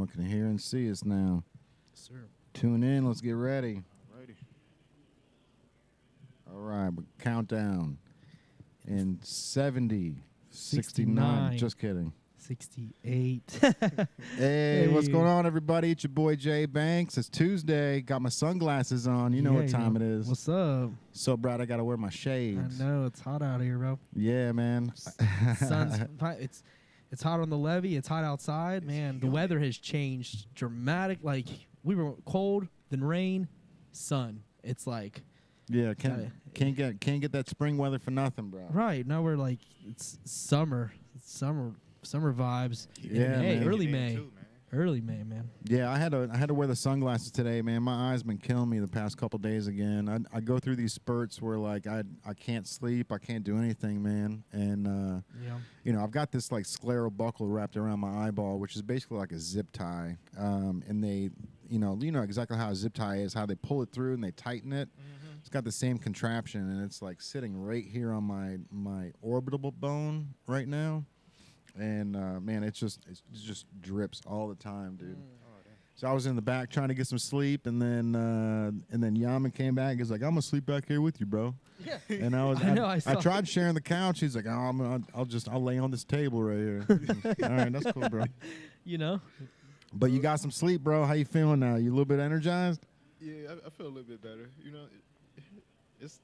can hear and see us now. Sir. Tune in. Let's get ready. Alrighty. All right. Countdown. In 70, 69. Just kidding. 68. Hey, what's going on, everybody? It's your boy Jay Banks. It's Tuesday. Got my sunglasses on. You know what time it is. What's up? So, Brad, I got to wear my shades. I know it's hot out here, bro. Yeah, man. Sun's it's hot on the levee. It's hot outside, man. The weather has changed dramatic. Like we were cold, then rain, sun. It's like Yeah, can't get that spring weather for nothing, bro. right now we're like it's summer. It's summer vibes. Yeah, May, man. early Too, May. man. Early May, man. Yeah, I had to wear the sunglasses today, man. My eyes been killing me the past couple days again. I go through these spurts where like I can't sleep, I can't do anything, man. And Yeah. you know, I've got this like scleral buckle wrapped around my eyeball, which is basically like a zip tie. And they, you know exactly how a zip tie is, how they pull it through and they tighten it. Mm-hmm. It's got the same contraption, and it's like sitting right here on my orbital bone right now. And man, it just drips all the time, dude. Oh, damn. So I was in the back trying to get some sleep, and then Yaman came back. He's like, "I'm gonna sleep back here with you, bro." Yeah. And I tried sharing the couch. He's like, "Oh, I'll lay on this table right here." All right, that's cool, bro. You know? But you got some sleep, bro. How you feeling now? You a little bit energized? Yeah, I feel a little bit better. You know, it's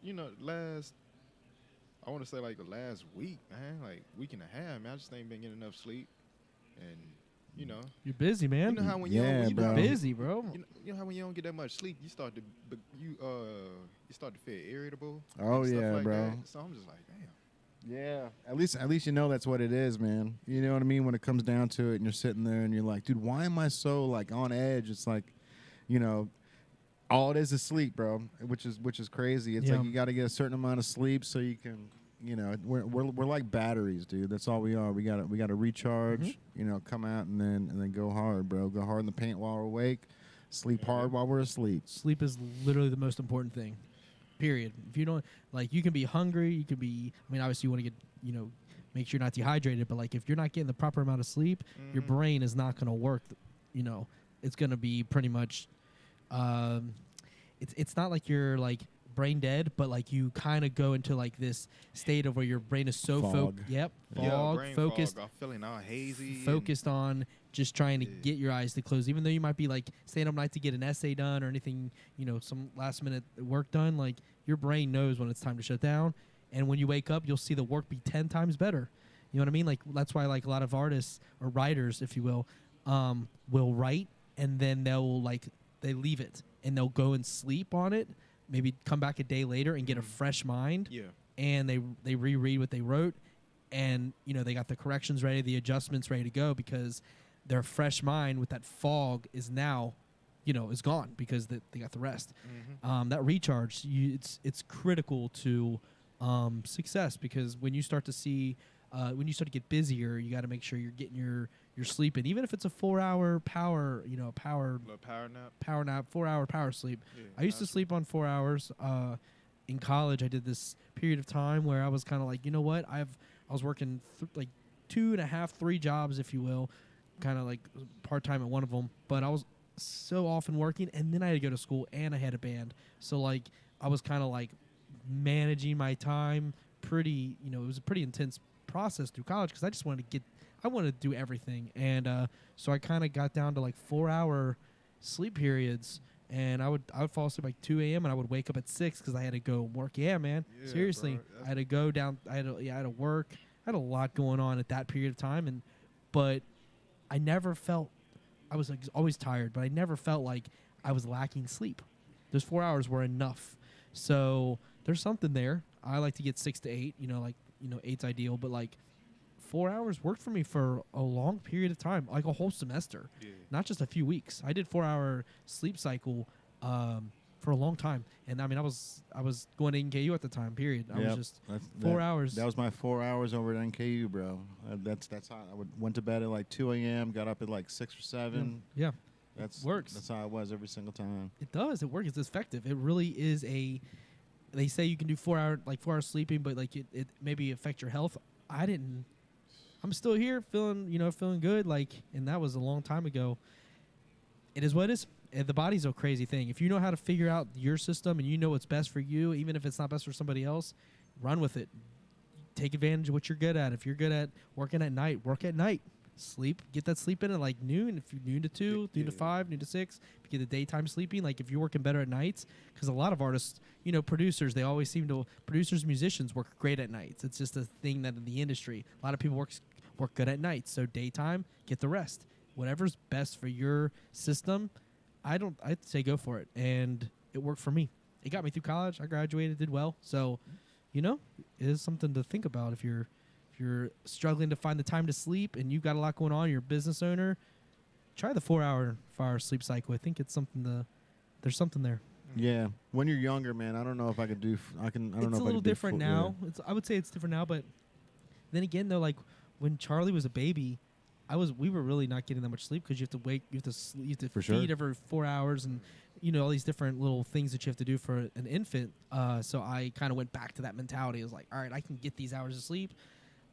I want to say like the last week, man, like week and a half, man. I just ain't been getting enough sleep, and you know, You're busy, man. you know how when Yeah, you bro. don't, busy, bro. you know how when you don't get that much sleep, you start to feel irritable. Oh, and stuff yeah, like bro. That. So I'm just like, damn. Yeah. At least you know that's what it is, man. You know what I mean? When it comes down to it, and you're sitting there and you're like, dude, why am I so like on edge? It's like, you know, all it is sleep, bro. Which is crazy. It's Yeah. like you got to get a certain amount of sleep so you can, you know, we're like batteries, dude. That's all we are. We got to recharge. You know, come out and then go hard, bro. Go hard in the paint while we're awake. Sleep hard while we're asleep. Sleep is literally the most important thing. Period. If you don't like, you can be hungry. You could be. I mean, obviously, you want to get, you know, make sure you're not dehydrated. But like, if you're not getting the proper amount of sleep, your brain is not going to work. You know, it's going to be pretty much. It's not like you're like brain dead, but like you kind of go into like this state of where your brain is so Fog. Brain focused. Fog. I'm feeling all hazy. Focused on just trying to get your eyes to close, even though you might be like staying up night to get an essay done or anything, you know, some last minute work done. Like your brain knows when it's time to shut down, and when you wake up, you'll see the work be 10 times better. You know what I mean? Like that's why like a lot of artists or writers, if you will write and then they leave it and they'll go and sleep on it. Maybe come back a day later and get a fresh mind. Yeah. And they reread what they wrote, and you know they got the corrections ready, the adjustments ready to go, because their fresh mind with that fog is now, you know, is gone because they got the rest. That recharge, it's critical to success, because when you start to see, when you start to get busier, you got to make sure you're getting your sleep in, even if it's a 4-hour power, you know, Little power nap. 4-hour power sleep. Yeah, I used to sleep on 4 hours. In college, I did this period of time where I was kind of like, you know what, I was working like 2.5, 3 jobs, if you will, kind of like part time at one of them. But I was so often working, and then I had to go to school, and I had a band. So like I was kind of like managing my time pretty. You know, it was a pretty intense process through college because I just wanted to I wanted to do everything, and so I kind of got down to like 4-hour sleep periods. And I would fall asleep like 2 a.m. and I would wake up at 6 because I had to go work. Yeah, man. Yeah, Seriously, bro. I had to go down. I had to work. I had a lot going on at that period of time, but I never felt I was like always tired, but I never felt like I was lacking sleep. Those 4 hours were enough. So there's something there. I like to get 6 to 8. You know, like 8's ideal, but like 4 hours worked for me for a long period of time, like a whole semester, not just a few weeks. I did 4-hour sleep cycle for a long time, and I mean, I was going to NKU at the time. Period. I was just 4 hours. That was my 4 hours over at NKU, bro. That's how I went to bed at like 2 a.m., got up at like 6 or 7. Yeah, That's works. That's how it was every single time. It does. It works. It's effective. It really is They say you can do 4 hours sleeping, but like it maybe affect your health. I'm still here feeling good, like, and that was a long time ago. it is what it is. The body's a crazy thing. If you know how to figure out your system and you know what's best for you, even if it's not best for somebody else, run with it. Take advantage of what you're good at. If you're good at working at night, work at night. Sleep, get that sleep in at like noon. If you noon to 2, noon to 5, noon to 6, if you get the daytime sleeping, like if you're working better at nights, because a lot of artists, producers, they always seem to, producers, musicians work great at nights. It's just a thing that in the industry, a lot of people work good at nights. So daytime, get the rest. Whatever's best for your system, I'd say go for it. And it worked for me. It got me through college. I graduated, did well. So, it is something to think about if you're struggling to find the time to sleep and you've got a lot going on, you're a business owner, try the 4-hour sleep cycle. I think it's something there's something there. Yeah, when you're younger, man, I don't know if I could do. I don't know. It's if a I little could do different full- now. I would say it's different now, but then again, though, like when Charlie was a baby, we were really not getting that much sleep because you have to wake, you have to For feed sure. every 4 hours, and all these different little things that you have to do for an infant. So I kind of went back to that mentality. I was like, all right, I can get these hours of sleep.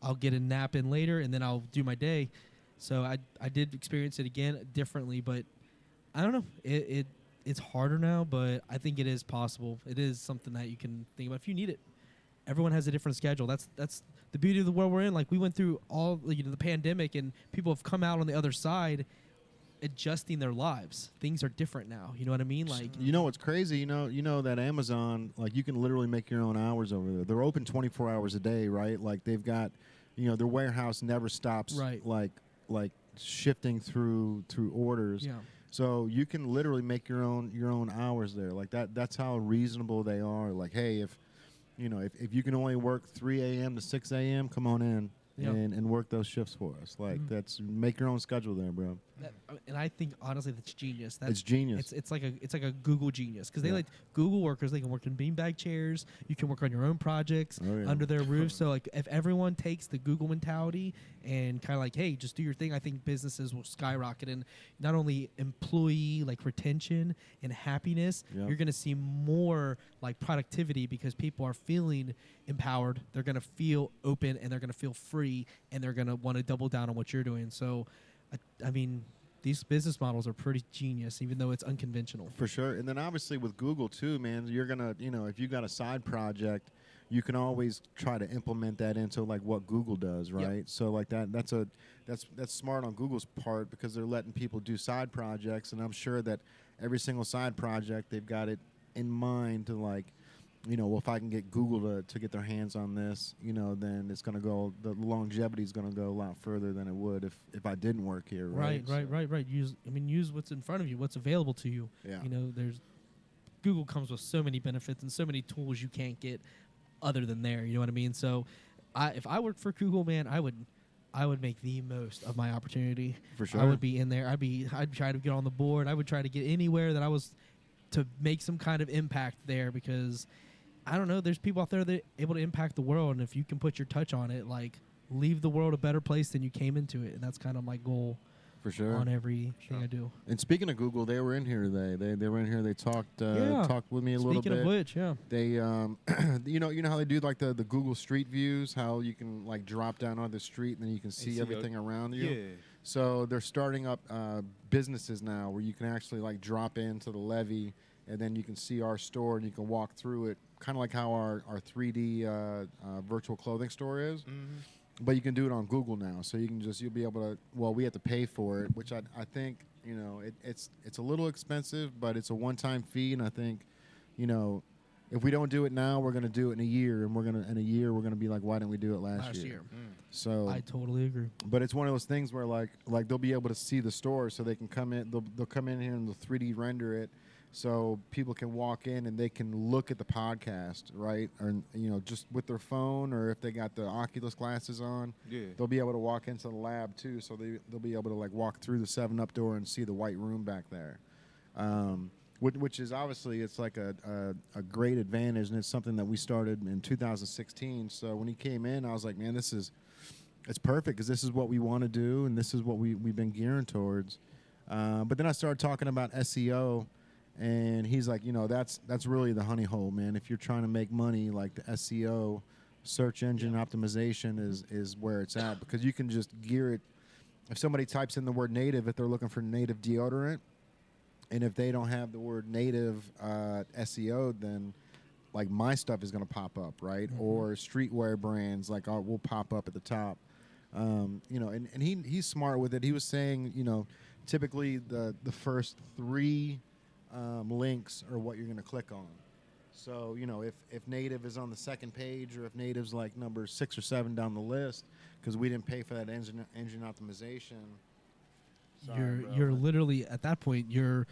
I'll get a nap in later, and then I'll do my day. So I did experience it again differently, but I don't know. It's harder now, but I think it is possible. It is something that you can think about if you need it. Everyone has a different schedule. That's the beauty of the world we're in. Like we went through all the pandemic, and people have come out on the other side, adjusting their lives. Things are different now. You know what I mean? Like what's crazy? You know that Amazon, like you can literally make your own hours over there. They're open 24 hours a day, right? Like they've got, their warehouse never stops, Right. Like shifting through orders. yeah. So you can literally make your own hours there. Like that's how reasonable they are. Like, hey, if you can only work 3 a.m. to 6 a.m., come on in Yeah. and work those shifts for us. Like that's make your own schedule there, bro. And I think honestly that's genius. It's genius. It's like a Google genius because they Yeah. like Google workers. They can work in beanbag chairs. You can work on your own projects Oh, yeah. under their roof. So like if everyone takes the Google mentality and kind of like, hey, just do your thing, I think businesses will skyrocket in not only employee like retention and happiness. Yep. You're gonna see more like productivity because people are feeling empowered. They're gonna feel open and they're gonna feel free and they're gonna want to double down on what you're doing. So. I mean, these business models are pretty genius, even though it's unconventional. For sure. And then obviously with Google too, man, you're going to, if you got a side project, you can always try to implement that into like what Google does, right? Yep. So like that's smart on Google's part because they're letting people do side projects. And I'm sure that every single side project, they've got it in mind to like, well, if I can get Google to get their hands on this, then it's going to go, the longevity is going to go a lot further than it would if I didn't work here, right? Right. Use what's in front of you, what's available to you. Yeah. There's Google comes with so many benefits and so many tools you can't get other than there. You know what I mean? So, if I worked for Google, man, I would make the most of my opportunity. For sure. I would be in there. I'd try to get on the board. I would try to get anywhere that I was to make some kind of impact there because. I don't know. There's people out there that are able to impact the world, and if you can put your touch on it, like leave the world a better place than you came into it, and that's kind of my goal For sure. on everything I do. And speaking of Google, they were in here today. They were in here. They talked Yeah. talked with me a little Speaking bit. of which, yeah, They you know how they do like the Google Street Views, how you can like drop down on the street and then you can see see everything around you. Yeah. So they're starting up businesses now where you can actually like drop into the levee and then you can see our store and you can walk through it, kind of like how our 3D virtual clothing store is. Mm-hmm. But you can do it on Google now, so you'll be able to. Well, we have to pay for it, which I think it's a little expensive, but it's a one-time fee, and I think, if we don't do it now, we're gonna do it in a year, and we're gonna be like, why didn't we do it last year? So I totally agree. but it's one of those things where like they'll be able to see the store, so they can come in. They'll come in here and they'll 3D render it, so people can walk in and they can look at the podcast, right? Or just with their phone, or if they got the Oculus glasses on, Yeah. they'll be able to walk into the lab too. So they'll be able to like walk through the 7-Up door and see the white room back there, which is obviously it's like a great advantage, and it's something that we started in 2016. So when he came in, I was like, man, it's perfect because this is what we want to do, and this is what we've been gearing towards. But then I started talking about SEO. And he's like, that's really the honey hole, man. If you're trying to make money, like the SEO, search engine optimization is where it's at, because you can just gear it. If somebody types in the word native, if they're looking for native deodorant, And if they don't have the word native SEO, then like my stuff is going to pop up, right? Or streetwear brands like will pop up at the top. You know, and he's smart with it. He was saying, you know, typically the first 3 links are what you're going to click on. So, you know, if native is on the second page, or if native's like number 6 or 7 down the list, because we didn't pay for that engine optimization. Sorry, bro, you're but- literally at that point you're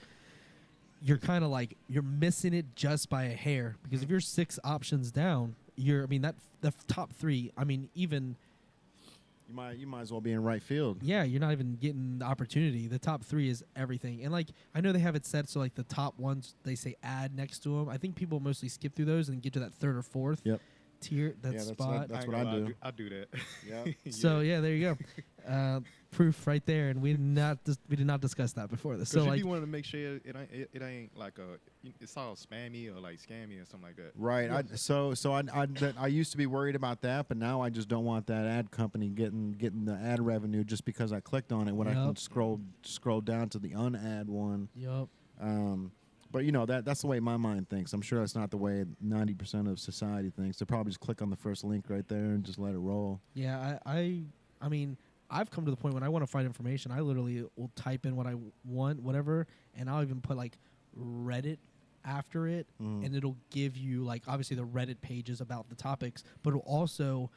kind of like you're missing it just by a hair, because if you're 6 options down, I mean that the top 3, I mean, even you might as well be in right field. yeah, you're not even getting the opportunity. The top 3 is everything. And like I know they have it set so like the top ones, they say ad next to them. I think people mostly skip through those and get to that 3rd or 4th Yep. tier, that Yeah, spot. that's ain't what I gonna lie, do. I do that. Yep. So yeah, there you go. Proof right there, and we did not discuss that before this. So So like, you want to make sure it ain't like it's all spammy or like scammy or something like that. Right. I used to be worried about that, but now I just don't want that ad company getting the ad revenue just because I clicked on it when I can Yup. scroll down to the unad one. yup. But you know that's the way my mind thinks. I'm sure that's not the way 90% of society thinks. They probably just click on the first link right there and just let it roll. Yeah, I mean, I've come to the point when I want to find information, I literally will type in what I want, whatever, and I'll even put like Reddit after it, and it'll give you like obviously the Reddit pages about the topics, but it'll also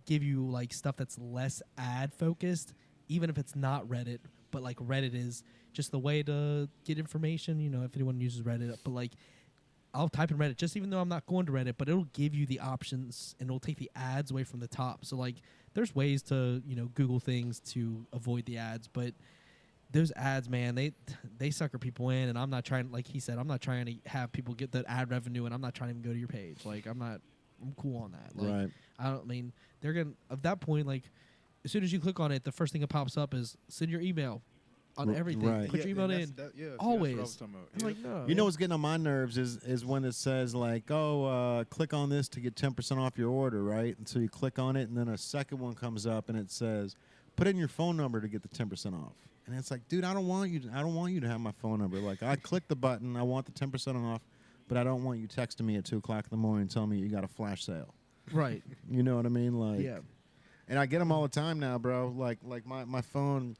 give you like stuff that's less ad focused, even if it's not Reddit, but like Reddit is just the way to get information, you know, if anyone uses Reddit. But like I'll type in Reddit, just even though I'm not going to Reddit, but it'll give you the options and it'll take the ads away from the top. So like there's ways to, you know, Google things to avoid the ads, but those ads, man, they sucker people in, and I'm not trying, like he said, I'm not trying to have people get that ad revenue, and I'm not trying to even go to your page. Like I'm cool on that. Like, Right. I mean, they're gonna at that point, like as soon as you click on it, the first thing that pops up is send your email on everything. right. Put your email in. See, that's always. what I was talking about. I'm Yeah. like, no. You know what's getting on my nerves is when it says like, oh, click on this to get 10% off your order, right? And so you click on it, and then a second one comes up, and it says, put in your phone number to get the 10% off. And it's like, dude, I don't want you to have my phone number. Like, I click the button, I want the 10% off, but I don't want you texting me at 2 o'clock in the morning telling me you got a flash sale. Right. You know what I mean? Like, Yeah. And I get them all the time now, bro. Like my phone,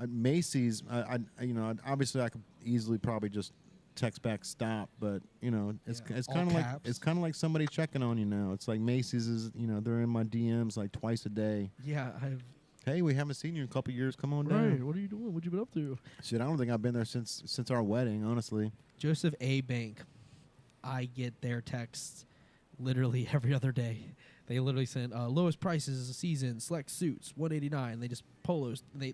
Macy's. Obviously I could easily probably just text back stop, but you know, it's Yeah. it's All kind of like caps. somebody checking on you now. It's like Macy's is, you know, they're in my DMs like twice a day. Yeah. I've Hey, we haven't seen you in a couple years. Come on right. down. What are you doing? What you been up to? Shit, I don't think I've been there since our wedding, honestly. Joseph A. Bank. I get their texts literally every other day. They literally send lowest prices of a season, select suits, $189. They just polos. They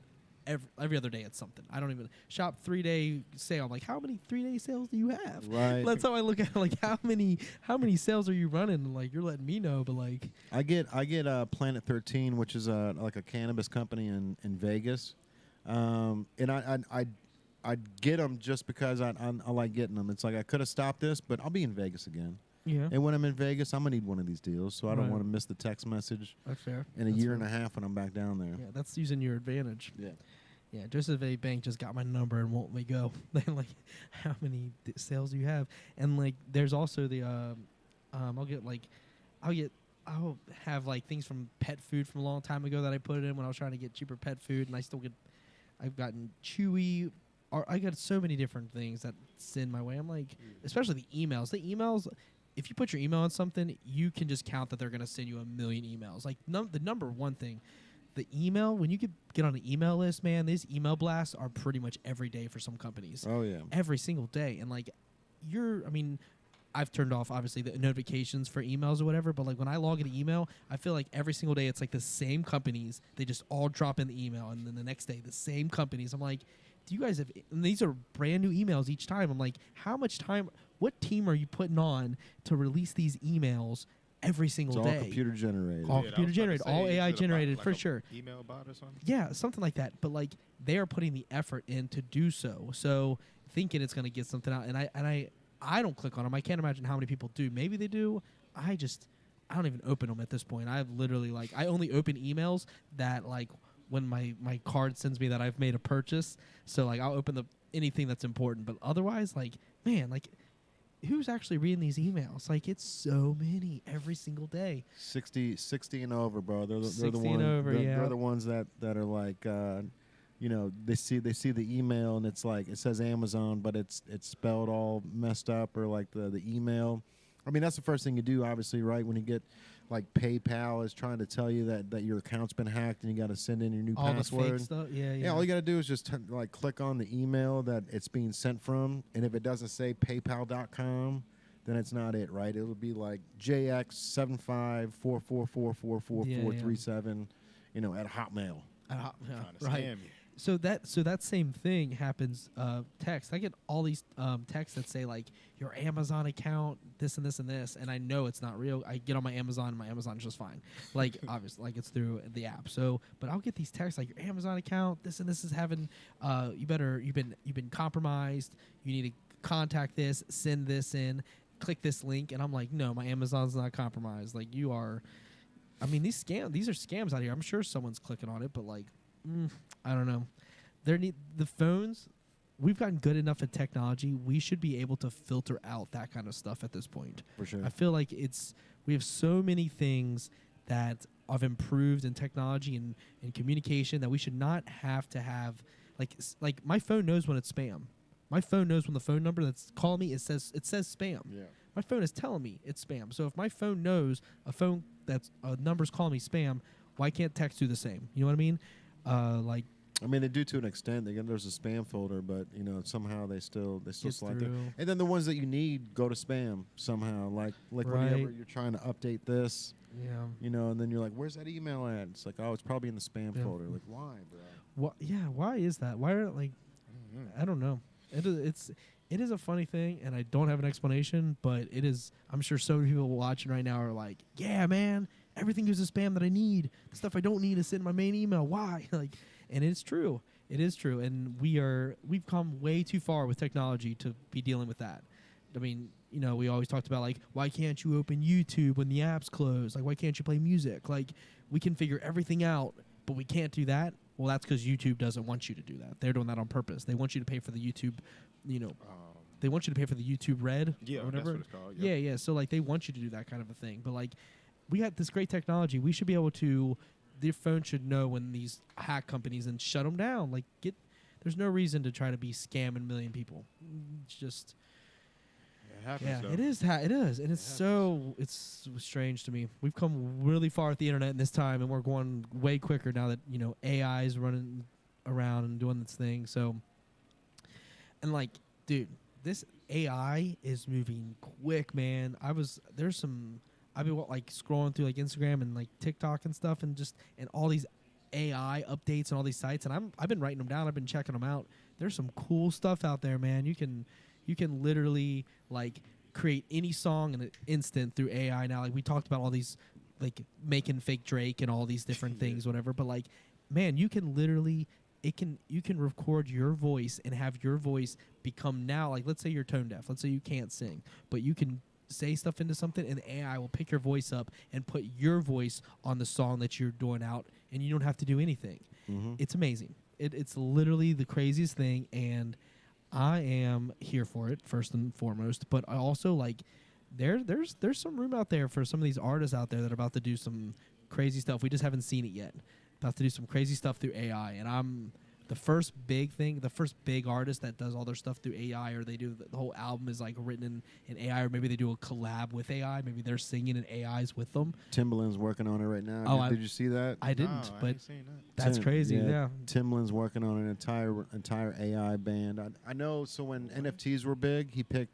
every other day it's something. I don't even shop 3-day sale. I'm like, how many 3-day sales do you have? Right. That's how I look at it. Like, how many sales are you running? Like, you're letting me know, but like, I get Planet 13, which is like a cannabis company in Vegas, and I get them just because I like getting them. It's like I could have stopped this, but I'll be in Vegas again. yeah, And when I'm in Vegas, I'm gonna need one of these deals, so I don't Right. want to miss the text message that's fair. in a year and a half when I'm back down there. Yeah, that's using your advantage. Yeah. Yeah, Joseph A. Bank just got my number and won't let me go. They're like, how many sales do you have? And like, there's also the, I'll have like things from pet food from a long time ago that I put in when I was trying to get cheaper pet food, and I've gotten Chewy. Or I got so many different things that send my way. I'm like, especially the emails. The emails, if you put your email on something, you can just count that they're going to send you a million emails. Like the number one thing, the email, when you get on an email list, man, these email blasts are pretty much every day for some companies. Oh yeah. Every single day. And like I've turned off obviously the notifications for emails or whatever, but like when I log into email, I feel like every single day it's like the same companies. They just all drop in the email, and then the next day the same companies. I'm like, do you guys have? And these are brand new emails each time. I'm like, how much time? What team are you putting on to release these emails every single It's all day? computer generated. All Yeah, I computer was about to generated, say, all is AI it a bot, generated, like for a sure. Email bot or something? Yeah, something like that. But like they are putting the effort in to do so. So thinking it's going to get something out, and I don't click on them. I can't imagine how many people do. Maybe they do. I don't even open them at this point. I've literally I only open emails that like when my card sends me that I've made a purchase. So like I'll open the anything that's important. But otherwise, like, man, like, who's actually reading these emails? Like, it's so many every single day. 60 and over, bro. They're the 60 and ones. over, yeah. They're the ones that are like, you know, they see the email and it's like it says Amazon, but it's spelled all messed up, or like the email. I mean, that's the first thing you do, obviously, right? When you get like PayPal is trying to tell you that your account's been hacked and you got to send in your new All password. the fake stuff. Yeah, yeah. Yeah, all you got to do is just like click on the email that it's being sent from, and if it doesn't say PayPal.com, then it's not it, right? It'll be like JX7544444437, you know, at Hotmail. Yeah, Trying to right. scam you. So that same thing happens. Text. I get all these texts that say like your Amazon account, this and this and this, and I know it's not real. I get on my Amazon, and my Amazon's just fine. Like obviously, like it's through the app. So, but I'll get these texts like your Amazon account, this and this is having. You've been compromised. You need to contact this, send this in, click this link, and I'm like, no, my Amazon's not compromised. Like you are. I mean, these are scams out here. I'm sure someone's clicking on it, but like. I don't know. The phones. We've gotten good enough at technology. We should be able to filter out that kind of stuff at this point. For sure. I feel like we have so many things that have improved in technology and communication that we should not have to have. Like my phone knows when it's spam. My phone knows when the phone number that's calling me it says spam. Yeah. My phone is telling me it's spam. So if my phone knows a number's calling me spam, why can't text do the same? You know what I mean? Like, I mean, they do to an extent. Again, there's a spam folder, but you know, somehow they still Gets select it. through. And then the ones that you need go to spam somehow. Like Right. whenever you're trying to update this, yeah. you know, and then you're like, "Where's that email at?" It's like, "Oh, it's probably in the spam Yeah. folder." Like, why, bro? Why is that? Why are like I don't know. It is a funny thing, and I don't have an explanation, but it is. I'm sure so many people watching right now are like, "Yeah, man, everything is a spam that I need. The stuff I don't need is in my main email. Why?" Like, and it's true. It is true, and we've come way too far with technology to be dealing with that. I mean, you know, we always talked about like, why can't you open YouTube when the app's closed? Like, why can't you play music? Like, we can figure everything out, but we can't do that. Well, that's because YouTube doesn't want you to do that. They're doing that on purpose. They want you to pay for the YouTube, you know, they want you to pay for the YouTube Red Yeah, or whatever. that's what it's called. Yeah, yeah. So like they want you to do that kind of a thing. But like we got this great technology. We should be able to. Their phone should know when these hack companies and shut them down. Like there's no reason to try to be scamming a million people. It's just. It happens, Yeah, though. it is. It is, and it's strange to me. We've come really far at the internet in this time, and we're going way quicker now that you know AI is running around and doing this thing. So, and like, dude, this AI is moving quick, man. I've been like scrolling through like Instagram and like TikTok and stuff, and all these AI updates and all these sites, and I've been writing them down. I've been checking them out. There's some cool stuff out there, man. You can literally like create any song in an instant through AI now. Like we talked about all these like making fake Drake and all these different things, whatever. But like, man, you can literally you can record your voice and have your voice become now like let's say you're tone deaf. Let's say you can't sing, but you can say stuff into something and the AI will pick your voice up and put your voice on the song that you're doing out, and you don't have to do anything. Mm-hmm. It's amazing. It's literally the craziest thing, and I am here for it first and foremost. But I also like there's some room out there for some of these artists out there that are about to do some crazy stuff. We just haven't seen it yet. About to do some crazy stuff through AI, and I'm the first big artist that does all their stuff through AI, or they do the whole album is like written in AI, or maybe they do a collab with AI. Maybe they're singing and AI's with them. Timbaland's working on it right now. Oh, did you see that? I didn't, No, I but ain't seen that. that's crazy. Yeah. Timbaland's working on an entire AI band. I know. So when NFTs were big,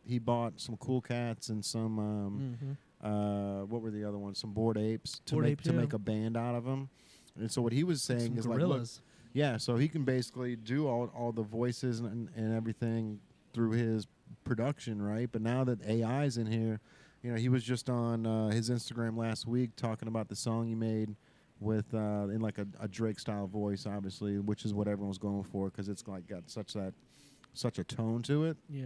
he bought some Cool Cats and some what were the other ones? Some Bored Apes to Bored make Apes, to yeah. make a band out of them. And so what he was saying Some is like, look, gorillas. yeah, so he can basically do all the voices and everything through his production, right? But now that AI's in here, you know, he was just on his Instagram last week talking about the song he made with in like a Drake style voice, obviously, which is what everyone's going for because it's like got such a tone to it. Yeah.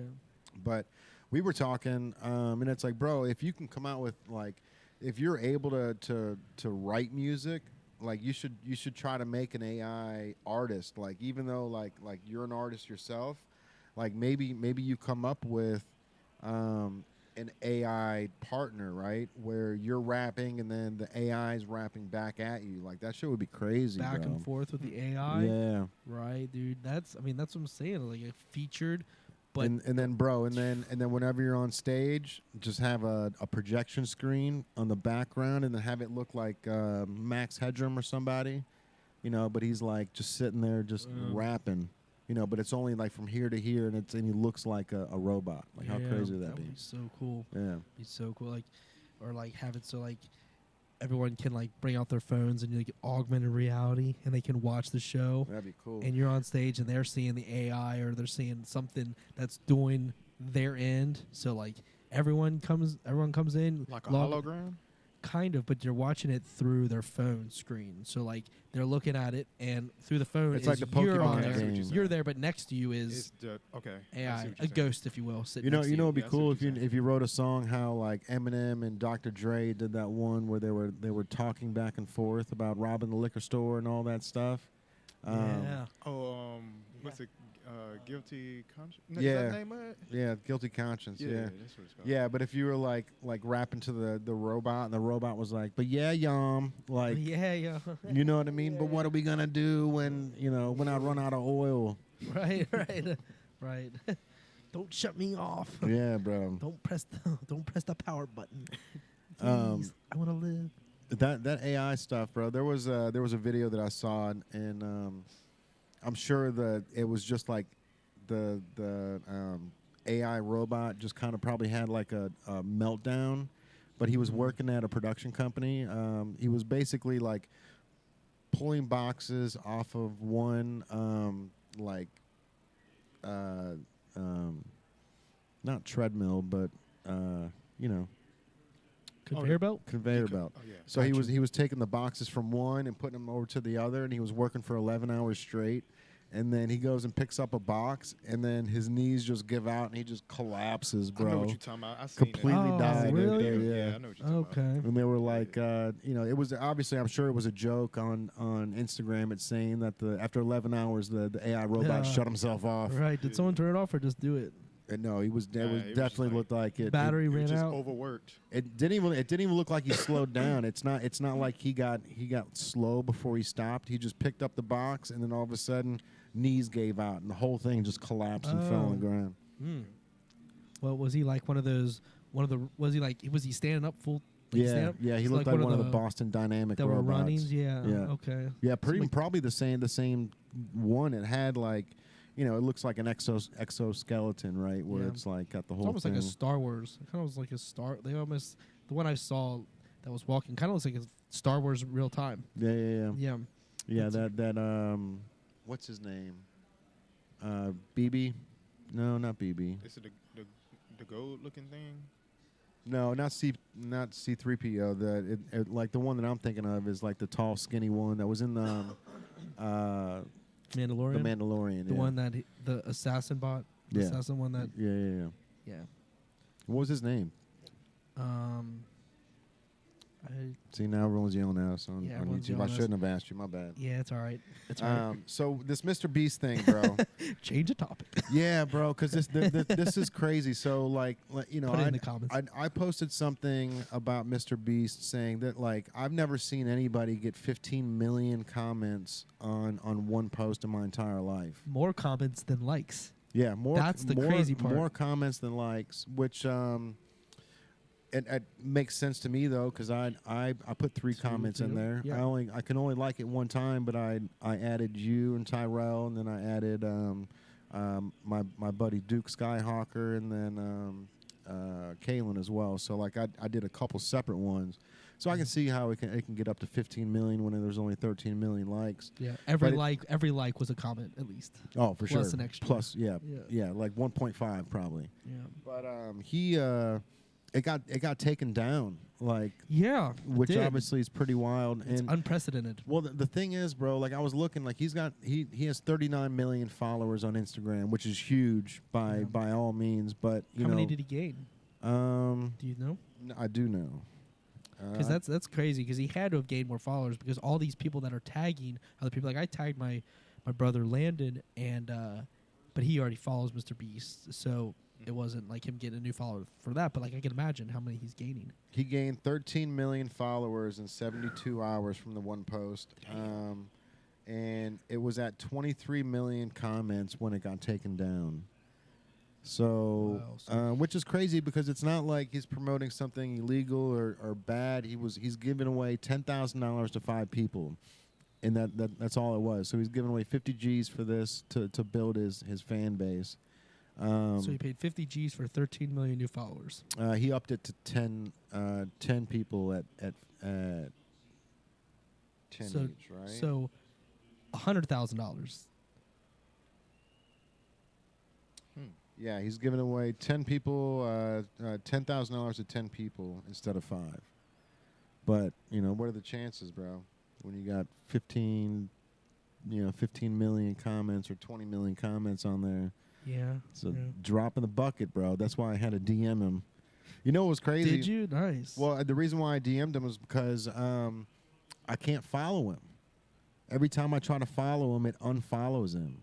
But we were talking, and it's like, bro, if you can come out with like, if you're able to write music, like you should try to make an AI artist. Like even though like you're an artist yourself, like maybe you come up with an AI partner, right? Where you're rapping and then the AI is rapping back at you. Like that shit would be crazy, Back bro. and forth with the AI. Yeah. Right, dude. That's what I'm saying. Like a featured, but and then bro, and then whenever you're on stage, just have a projection screen on the background, and then have it look like Max Headroom or somebody, but he's like just sitting there just rapping, but it's only like from here to here, and he looks like a robot. Like how crazy would that be? Would be so cool. Yeah. Be so cool. Like, or like have it so like everyone can like bring out their phones and like augmented reality, and they can watch the show. That'd be cool. And you're on stage, and they're seeing the AI, or they're seeing something that's doing their end. So like everyone comes in Like a hologram? kind of, but you're watching it through their phone screen. So like they're looking at it, and through the phone, It's like the you're on Pokemon there. game. You're there, but next to you is Okay. I see AI, what you're a saying. ghost, if you will. Sitting You know, next to it'd be Yeah, I see cool what if you're you saying. if you wrote a song how like Eminem and Dr. Dre did that one where they were talking back and forth about robbing the liquor store and all that stuff. Yeah. Oh, what's it? Guilty conscience. Is Yeah. that the name of it? Yeah, Guilty Conscience. Yeah. That's what it's called. Yeah, but if you were like rapping to the robot, and the robot was like, "But yeah, yum," like, yeah. you know what I mean? But what are we gonna do when when I run out of oil? right. Right. Don't shut me off. Yeah, bro. Don't press the power button. Um, Please, I want to live. That AI stuff, bro. There was a video that I saw, and I'm sure that it was just like the AI robot just kind of probably had like a meltdown, but he was working at a production company. He was basically like pulling boxes off of one not treadmill, but Conveyor belt. conveyor belt. Oh, yeah. So he was taking the boxes from one and putting them over to the other, and he was working for 11 hours straight. And then he goes and picks up a box, and then his knees just give out, and he just collapses, bro. I know what you're talking about. I seen Completely it. died. really? Yeah. I know what you're talking Okay. about. And they were like, it was obviously, I'm sure it was a joke on Instagram. It's saying that after 11 hours, the AI robot Yeah. shut himself off. Right. Did someone turn it off or just do it? And no, it was Nah, it was just definitely like looked like it. Battery He ran was just out. overworked. It didn't even look like he slowed down. It's not like he got slow before he stopped. He just picked up the box, and then all of a sudden knees gave out, and the whole thing just collapsed and fell on the Oh. ground. Well, was he like was he standing up full? Like Yeah, stand up? yeah, he So looked like one of the Boston Dynamic that were robots. running. Yeah. Yeah. Okay. Yeah, like- probably the same one. It had like, it looks like an exoskeleton, right? Where Yeah. it's like got the It's whole almost thing. like a Star Wars. It kind of was like a Star. They almost the one I saw that was walking kind of looks like a Star Wars real time. Yeah. Yeah. That what's his name? BB? No, not BB. Is it the gold looking thing? No, not C3PO. Like the one that I'm thinking of is like the tall, skinny one that was in the Mandalorian. Mandalorian. The yeah. one that the assassin bot. The Yeah. assassin one that. Yeah. Yeah. What was his name? See, now everyone's yelling at us on Yeah, everyone's YouTube. I yelling at us. shouldn't have asked you. My bad. Yeah, it's all right. It's all right. So this Mr. Beast thing, bro. Change the topic. Yeah, bro, because this is crazy. So like Put it in the comments. I posted something about Mr. Beast saying that like I've never seen anybody get 15 million comments on one post in my entire life. More comments than likes. Yeah, more. That's the more, crazy part. More comments than likes, which it makes sense to me though, because I put 3 comments in two, there. yeah. I can only like it one time, but I added you and Tyrell, and then I added my buddy Duke Skyhawker, and then Kalen as well. So like I did a couple separate ones, so I can see how it can get up to 15 million when there's only 13 million likes. Yeah. Every But like was a comment at least. Oh, for Plus sure. an extra. Plus, yeah, Yeah. like 1.5 probably. Yeah. But he it got taken down, like, Yeah. which it did. obviously is pretty wild. It's And unprecedented. well, the thing is, bro, like I was looking, like he has 39 million followers on Instagram, which is huge by all means. But How many did he gain? Do you know? I do know. Because that's crazy. Because he had to have gained more followers because all these people that are tagging other people. Like I tagged my brother Landon, and but he already follows Mr. Beast, so it wasn't like him getting a new follower for that. But like I can imagine how many he's gaining. He gained 13 million followers in 72 hours from the one post. And it was at 23 million comments when it got taken down. So, Wow. which is crazy because it's not like he's promoting something illegal or bad. He's giving away $10,000 to 5 people, and that's all it was. So he's giving away 50 G's for this to build his fan base. So he paid 50 G's for 13 million new followers. He upped it to 10 people at 10 So- each, right? So $100,000. Yeah, he's giving away 10 people, $10,000 to 10 people instead of 5. But, what are the chances, bro? When you got 15 million comments or 20 million comments on there. Yeah. It's a yeah. drop in the bucket, bro. That's why I had to DM him. You know what was crazy? Did you? Nice. Well, the reason why I DM'd him was because I can't follow him. Every time I try to follow him, it unfollows him.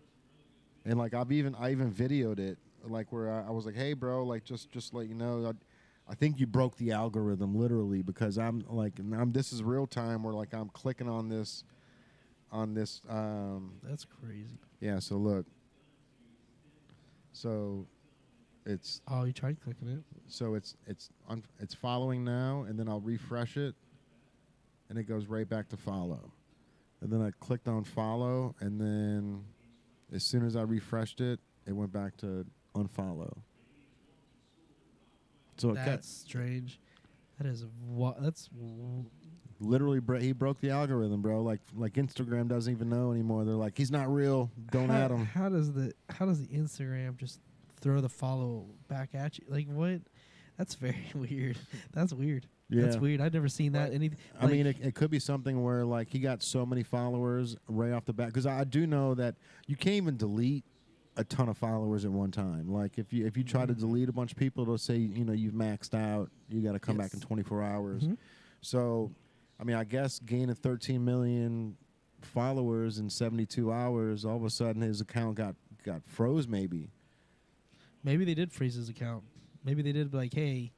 And like I even videoed it, like where I was like, "Hey, bro, like just let you know, I think you broke the algorithm literally because this is real time where like I'm clicking on this. That's crazy. Yeah. So look. So, it's Oh, you tried clicking it? it's following now, and then I'll refresh it, and it goes right back to follow. And then I clicked on follow, and then as soon as I refreshed it, it went back to unfollow. So it That's strange. That is that's literally he broke the algorithm, bro. Like Instagram doesn't even know anymore. They're like, he's not real. Don't add him. How does the Instagram just throw the follow back at you? Like what? That's very weird. That's weird. Yeah. That's weird. I've never seen that. Anything. I mean, it could be something where like he got so many followers right off the bat. Because I do know that you can't even delete a ton of followers at one time. Like if you try to delete a bunch of people, it'll say you've maxed out. You got to come back in 24 hours. Mhm. So, I mean, I guess gaining 13 million followers in 72 hours, all of a sudden his account got froze. Maybe Maybe they did freeze his account. Maybe they did like, hey,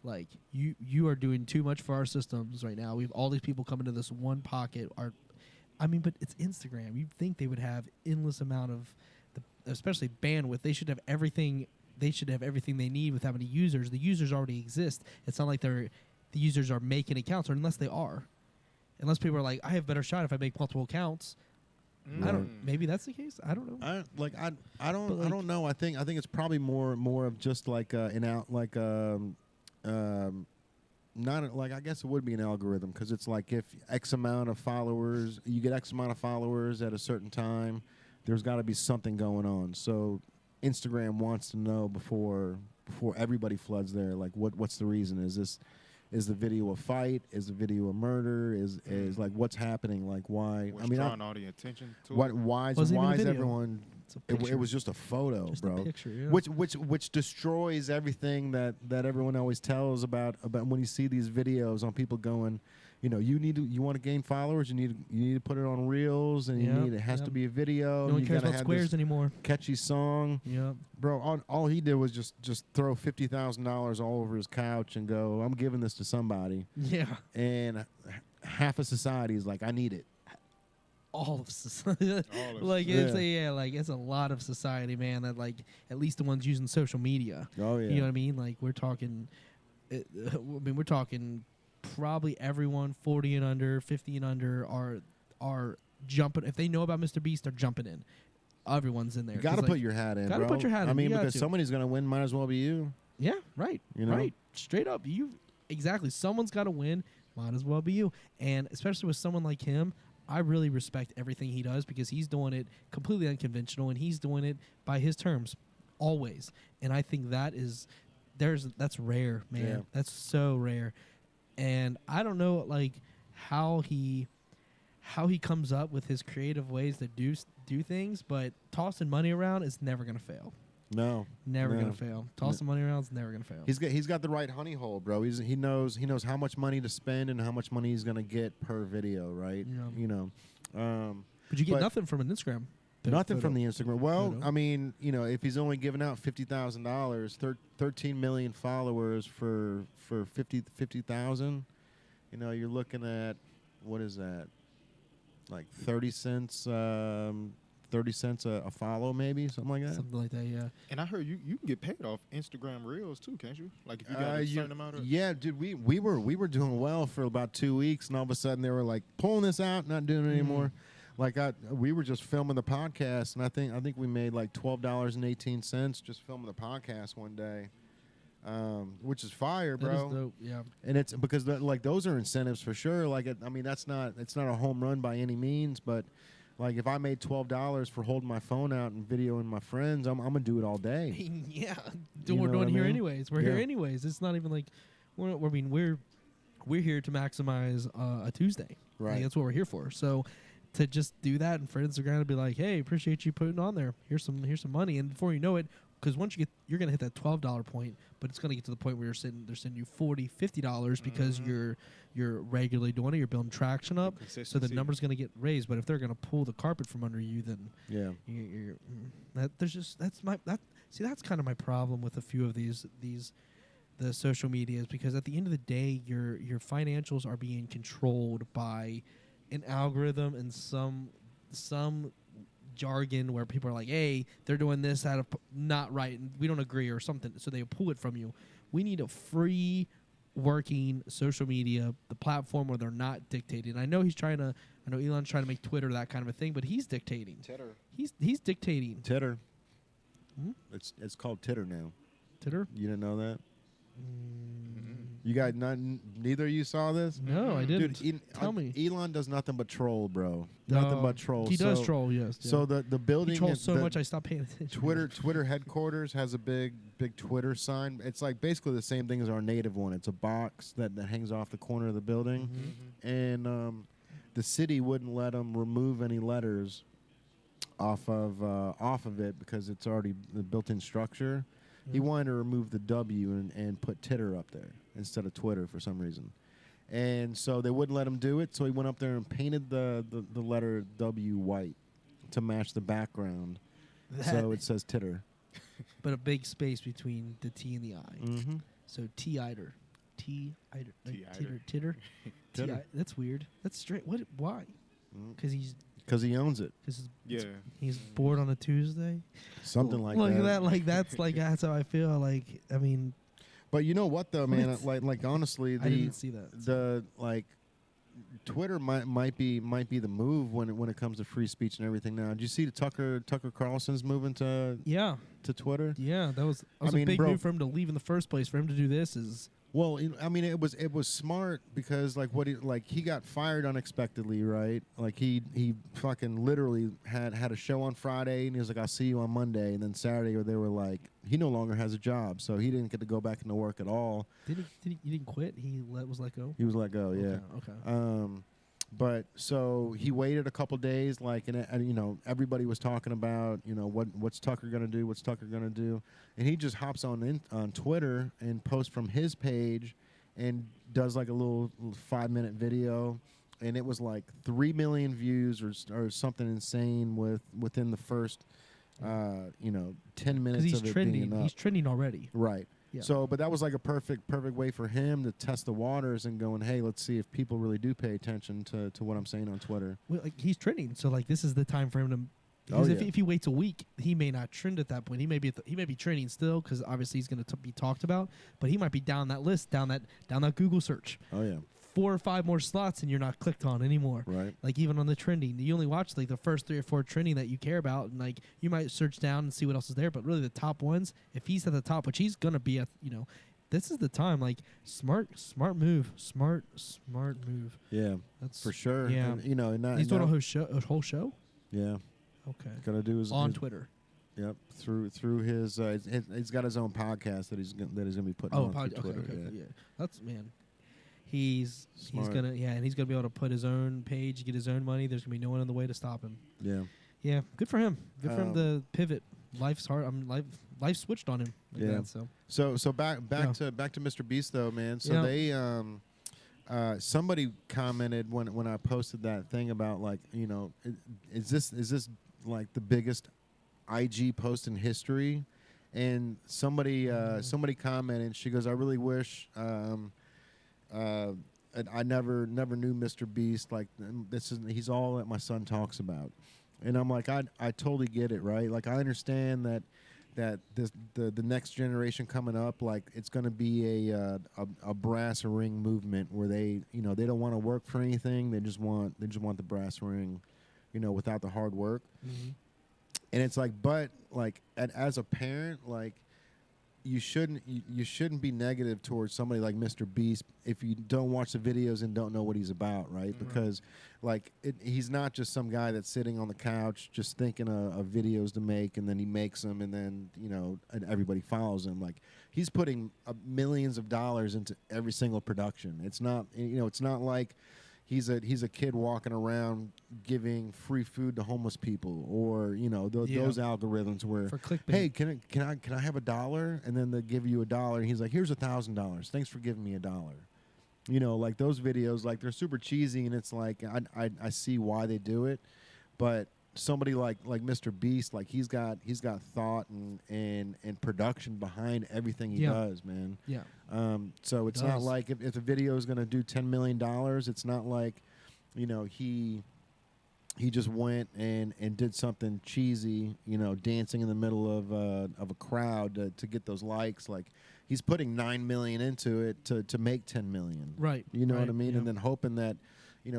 like you are doing too much for our systems right now. We've all these people coming to this one pocket. But it's Instagram. You'd think they would have endless amount of, especially bandwidth. They should have everything. They should have everything they need with how many users. The users already exist. It's not like the users are making accounts, or unless they are. Unless people are like, I have better shot if I make multiple accounts. I don't. Maybe that's the case. I don't know. I don't know. I think it's probably more of just like not like I guess it would be an algorithm because it's like if X amount of followers, you get X amount of followers at a certain time, there's got to be something going on. So Instagram wants to know before everybody floods there. Like what's the reason? Is the video a fight? Is the video a murder? Is like what's happening? Like why? What's drawing all the attention to it? Why Wasn't even a is video. everyone? It's a It picture. was just a photo, Just bro. a picture. Yeah. Which destroys everything that everyone always tells about when you see these videos on people going, you want to gain followers, you need to put it on reels, and it has to be a video. No one you cares gotta about have squares this anymore. catchy song, Yeah. bro. All he did was just throw $50,000 all over his couch and go, I'm giving this to somebody, Yeah. and half of society is like, I need it. All of society. All of Like society. it's a lot of society, man. That like at least the ones using social media. Oh yeah, You know what I mean? Like we're talking. We're talking probably everyone 40 and under, 50 and under are jumping. If they know about Mr. Beast, they're jumping in. Everyone's in there. you got to 'Cause, put like, your hat in. gotta bro. put your hat I in. mean, You got because to. somebody's gonna win. Might as well be you. Yeah. Right. You know? Right. Straight up. You exactly. Someone's got to win. Might as well be you. And especially with someone like him, I really respect everything he does because he's doing it completely unconventional and he's doing it by his terms always. And I think that's rare, man. Yeah. That's so rare. And I don't know like how he comes up with his creative ways to do things, but tossing money around is never going to fail. No, Never No. going to fail. Tossing money around is never going to fail. he's got the right honey hole, bro. He knows how much money to spend and how much money he's gonna get per video, right? Yeah. You know, But you get but- nothing from an Instagram. Nothing photo. from the Instagram. Well, Photo. I mean, you know, if he's only giving out $50,000, 13 million followers for 50,000, you know, you're looking at what is that? Like 30 cents, 30 cents a follow, maybe something like that. Something like that, yeah. And I heard you can get paid off Instagram Reels too, can't you? Like if you got a certain amount of. Yeah, dude, we were doing well for about 2 weeks, and all of a sudden they were like pulling this out, not doing it anymore. Like we were just filming the podcast, and I think we made like $12.18 just filming the podcast one day, which is fire, That bro. is dope, yeah. And it's because like those are incentives for sure. Like I mean, it's not a home run by any means, but like if I made $12 for holding my phone out and videoing my friends, I'm gonna do it all day. Yeah, You we're know doing what I here mean? anyways. We're here Yeah. anyways. It's not even like we're here to maximize a Tuesday. Right. Like, that's what we're here for. So to just do that and for Instagram to be like, hey, appreciate you putting on there. Here's some money, and before you know it, because once you're gonna hit that $12 point, but it's gonna get to the point where they're sending you $40, $50 because you're regularly doing it. You're building traction up, so the Consistency. number's gonna get raised. But if they're gonna pull the carpet from under you, then Yeah. that's kind of my problem with a few of the social medias, because at the end of the day, your financials are being controlled by an algorithm and some jargon where people are like, hey, they're doing this out of not right and we don't agree or something, so they pull it from you. We need a free working social media, the platform where they're not dictating. I know Elon's trying to make Twitter that kind of a thing, but he's dictating. Titter. He's dictating. Titter. Hmm? It's called Titter now. Titter? You didn't know that? You got neither of you saw this? No, I didn't. Dude, Tell me. Elon does nothing but troll, bro. Nothing No, but troll. He does So- troll, yes. So yeah. the building He trolls is- so the much I stopped paying attention. Twitter headquarters has a big Twitter sign. It's like basically the same thing as our native one. It's a box that hangs off the corner of the building, and the city wouldn't let them remove any letters off of it because it's already the built-in structure. He wanted to remove the W and put Titter up there instead of Twitter for some reason. And so they wouldn't let him do it, so he went up there and painted the letter W white to match the background. So it says Titter. But a big space between the T and the I. Mm-hmm. So T-ider. T-ider. Like T-ider. titter. Titter. T-I- that's weird. That's straight. What? Why? Because Because he owns it. Yeah. he's bored on a Tuesday. Something like Look that. at that. Like that's how I feel. Like, I mean, But you know what though, man? What? Like honestly, I didn't see that. the like Twitter might be the move when it comes to free speech and everything. Now, did you see the Tucker Carlson's moving to Yeah. Twitter? Yeah. That was I mean, a big bro- move for him to leave in the first place. For him to do this is. Well, I mean, it was smart because he got fired unexpectedly, right? Like he fucking literally had a show on Friday and he was like, "I'll see you on Monday," and then Saturday they were like, he no longer has a job, so he didn't get to go back into work at all. Did he didn't quit? He was let go. He was let go, yeah. Okay. But so he waited a couple days, like, and you know, everybody was talking about, you know, what's Tucker gonna do? What's Tucker gonna do? And he just hops on Twitter and posts from his page, and does like a little 5-minute video, and it was like 3 million views or something insane within the first, 10 minutes Because he's of it trending. being up. He's trending already. Right. Yeah. So, but that was like a perfect way for him to test the waters and going, hey, let's see if people really do pay attention to what I'm saying on Twitter. Well, like he's trending, so like this is the time for him to. Oh, Because yeah. if he waits a week, he may not trend at that point. He may be trending still because obviously he's going to be talked about, but he might be down that list, down that Google search. Oh, yeah. 4 or 5 more slots, and you're not clicked on anymore. Right. Like even on the trending, you only watch like the first 3 or 4 trending that you care about, and like you might search down and see what else is there. But really, the top ones, if he's at the top, which he's going to be at, this is the time. Like smart move. Yeah, That's for sure. Yeah. And, and that, He's doing and a whole show. yeah. Okay. Gotta do his On Twitter. Yep. Through his, he's got his own podcast that he's gonna be putting on through Twitter. Okay, yeah. That's man. He's Smart. gonna and he's gonna be able to put his own page, get his own money. There's gonna be no one in the way to stop him. Yeah. Yeah, good for him. Good for him Um, to pivot. Life's hard. Life switched on him. Like Yeah. that, so So back Yeah. to Mr. Beast though, man. So Yeah. they somebody commented when I posted that thing about like, is this like the biggest IG post in history, and somebody commented. She goes, "I really wish I never knew Mr. Beast. Like he's all that my son talks about." And I'm like, I totally get it, right? Like I understand that the next generation coming up, like it's going to be a brass ring movement where they they don't want to work for anything. They just want the brass ring, without the hard work. Mm-hmm. And it's like, but like as a parent, like you shouldn't be negative towards somebody like Mr. Beast if you don't watch the videos and don't know what he's about, right? Mm-hmm. Because like he's not just some guy that's sitting on the couch just thinking of videos to make, and then he makes them, and then and everybody follows him. Like he's putting millions of dollars into every single production. It's not it's not like he's a kid walking around giving free food to homeless people, or those algorithms where, For clickbait. hey, can I have $1? And then they give you $1, and he's like, here's $1,000. Thanks for giving me $1. Like those videos, like they're super cheesy, and it's like I see why they do it, but somebody like Mr. Beast, like he's got thought and production behind everything he does, man. Yeah. So it's not like if the video is going to do $10 million, it's not like, he just went and did something cheesy, dancing in the middle of a crowd to get those likes. Like he's putting $9 million into it to make $10 million. Right. You know right, what I mean? yeah. And then hoping that,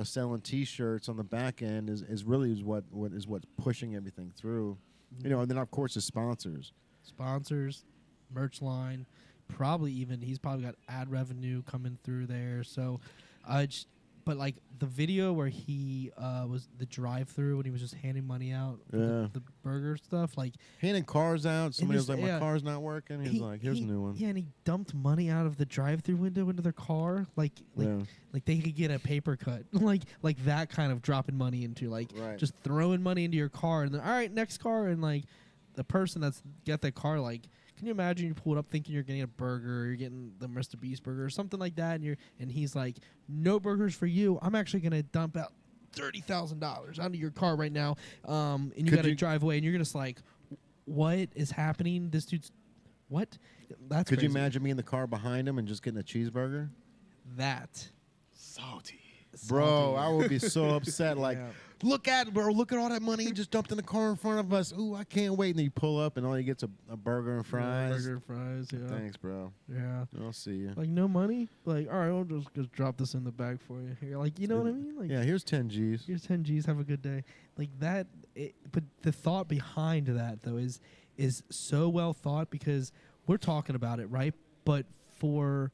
selling T-shirts on the back end is really what's pushing everything through. And then of course the sponsors. Sponsors, merch line, he's probably got ad revenue coming through there. So, but like the video where he was the drive-through when he was just handing money out for the burger stuff, like handing cars out. Somebody was like, my yeah. car's not working. He's like, here's a new one. Yeah, and he dumped money out of the drive-through window into their car, like they could get a paper cut, like that kind of dropping money into, like just throwing money into your car, and then all right, next car, and like the person that's got that car, like. Can you imagine you pull it up thinking you're getting a burger, or you're getting the Mr. Beast burger or something like that, and he's like, no burgers for you. I'm actually gonna dump out $30,000 out of your car right now, and you got to drive away, and you're just like, what is happening? This dude's what? That's Could crazy. you imagine me in the car behind him and just getting a cheeseburger? That Salty. Bro, I would be so upset. Like, Yeah. look at it, bro. Look at all that money he just dumped in the car in front of us. Ooh, I can't wait. And then you pull up, and all you get's a burger and fries. burger and fries. Yeah. Thanks, bro. Yeah. I'll see you. Like no money. Like all right, I'll just drop this in the bag for you. Here, like you know what I mean? Like Yeah, here's 10 G's. here's 10 G's. Have a good day. Like that. But the thought behind that though is so well thought, because we're talking about it, right? But for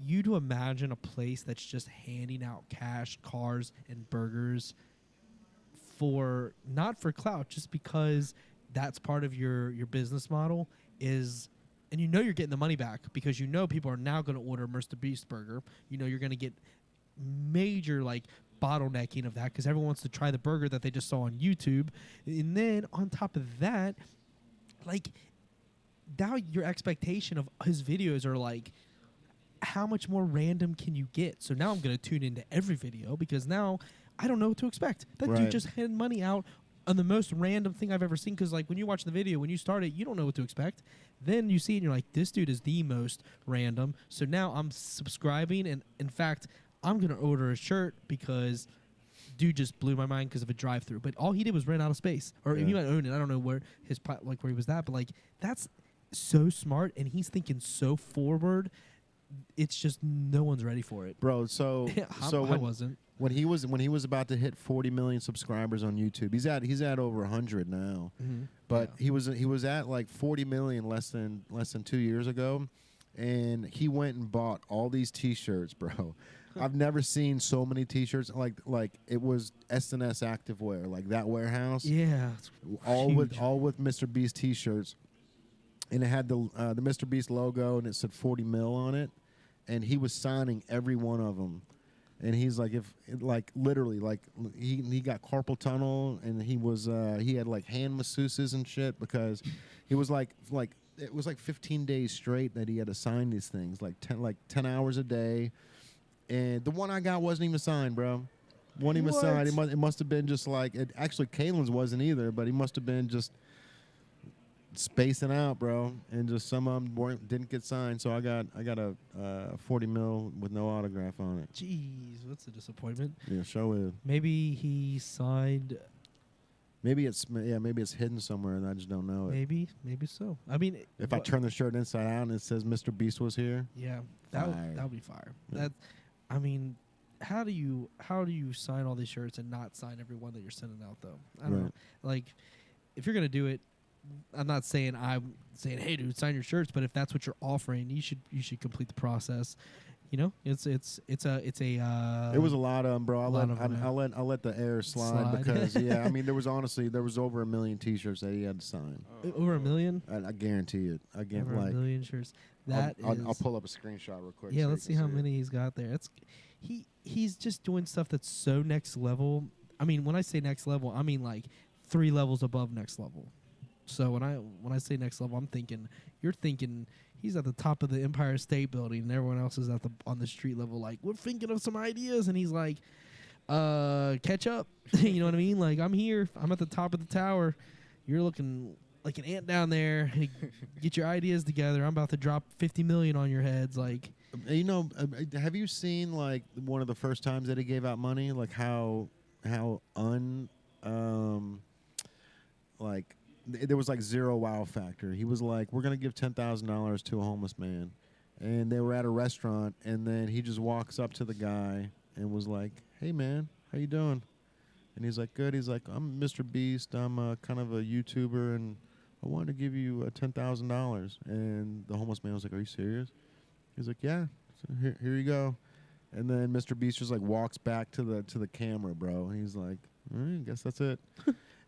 you to imagine a place that's just handing out cash, cars, and burgers for not for clout, just because that's part of your business model is, and you're getting the money back because people are now going to order a Mr. Beast burger. You're going to get major like bottlenecking of that because everyone wants to try the burger that they just saw on YouTube, and then on top of that, like now your expectation of his videos are like, how much more random can you get? So now I'm going to tune into every video because now I don't know what to expect. That dude just handed money out on the most random thing I've ever seen, because like when you watch the video, when you start it, you don't know what to expect. Then you see it and you're like, this dude is the most random. So now I'm subscribing, and in fact, I'm going to order a shirt because dude just blew my mind because of a drive-through. But all he did was rent out of space. Or he might own it. I don't know where where he was at, but like that's so smart, and he's thinking so forward. It's just no one's ready for it, Bro, so I wasn't. when he was about to hit 40 million subscribers on YouTube, he's at over 100 now. Mm-hmm. But he was at like 40 million less than 2 years ago, and he went and bought all these T-shirts, bro. I've never seen so many T-shirts. Like it was S&S Activewear, like that warehouse. Yeah, all huge. with Mr. Beast T-shirts, and it had the Mr. Beast logo, and it said 40 mil on it, and he was signing every one of them. And he's like, literally, like he got carpal tunnel, and he had like hand masseuses and shit, because he was like it was like 15 days straight that he had to sign these things, like 10 hours a day. And the one I got wasn't even signed, bro. Won't even What? sign. It must have been just like it. Actually, Kalen's wasn't either, but he must have been just spacing out, bro, and just some of them didn't get signed. So I got a 40 mil with no autograph on it. Jeez, what's a disappointment. Yeah, show it. Maybe he signed. Maybe it's hidden somewhere and I just don't know it. Maybe so. I mean, If I turn the shirt inside out and it says Mr. Beast was here, yeah, Fire. that would be fire. Yeah. I mean, how do you sign all these shirts and not sign every one that you're sending out though? I don't Right. know. Like, if you're gonna do it, I'm saying, hey, dude, sign your shirts. But if that's what you're offering, you should complete the process. You know, it's a. it was a lot of them, bro. I'll let the air slide. Because yeah, I mean there was over 1 million T-shirts that he had to sign. over 1 million. I guarantee it. I guarantee Over 1 million shirts. I'll pull up a screenshot real quick. Yeah, so let's you see can how many he's got there. He's just doing stuff that's so next level. I mean, when I say next level, I mean like 3 levels above next level. So when I say next level, you're thinking he's at the top of the Empire State Building and everyone else is on the street level like, we're thinking of some ideas, and he's like, catch up. You know what I mean? Like, I'm here. I'm at the top of the tower. You're looking like an ant down there. Hey, get your ideas together. I'm about to drop 50 million on your heads. Like, You know, have you seen like one of the first times that he gave out money? Like how like there was like zero wow factor. He was like, "We're gonna give $10,000 to a homeless man," and they were at a restaurant, and then he just walks up to the guy and was like, "Hey man, how you doing?" And he's like, "Good." He's like, "I'm Mr. Beast. I'm kind of a YouTuber, and I wanted to give you $10,000." And the homeless man was like, "Are you serious?" He's like, "Yeah." So here you go. And then Mr. Beast just like walks back to the camera, bro. And he's like, "All right, I guess that's it."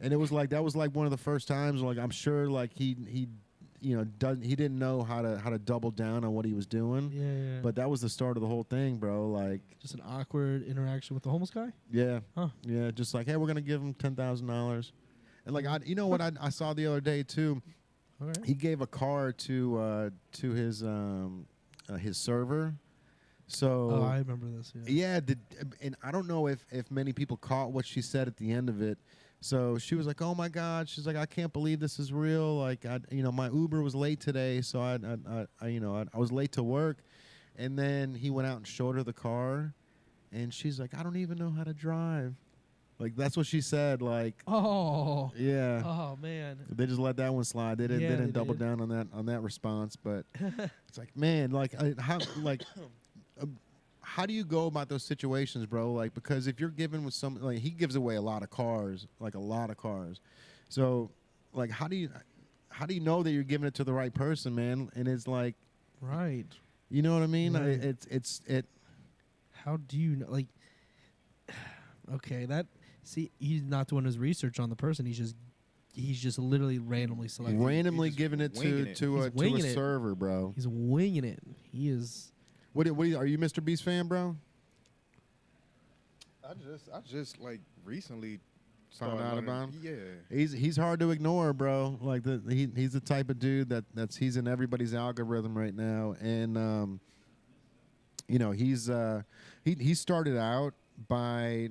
And it was like that was like one of the first times. Like I'm sure like he he didn't know how to double down on what he was doing. yeah. But that was the start of the whole thing, bro. Like Just an awkward interaction with the homeless guy? yeah, Huh. yeah, just like hey, we're gonna give him $10,000. And like you know what I saw the other day too. All right. He gave a card to his server. So Oh, I remember this. Yeah. and I don't know if many people caught what she said at the end of it. So she was like, "Oh my God!" She's like, "I can't believe this is real. Like, my Uber was late today, so I was late to work." And then he went out and showed her the car, and she's like, "I don't even know how to drive." Like that's what she said. Like, Oh. yeah. Oh man. They just let that one slide. They didn't. Yeah, they didn't they double did. down on that response. But it's like, man, like how do you go about those situations, bro? Like because if you're given with some, like he gives away a lot of cars, like a lot of cars. So, like how do you know that you're giving it to the right person, man? And it's like, Right. you know what I mean? Right. It's How do you know? Like, okay, he's not doing his research on the person. He's just literally randomly selecting. randomly just giving it winging to it. to He's a winging it. server, bro. He's winging it. He is. What are you, Mr. Beast fan, bro? I just like recently Found started out learning- about him? Yeah. He's hard to ignore, bro. Like he's the type of dude he's in everybody's algorithm right now, and he started out by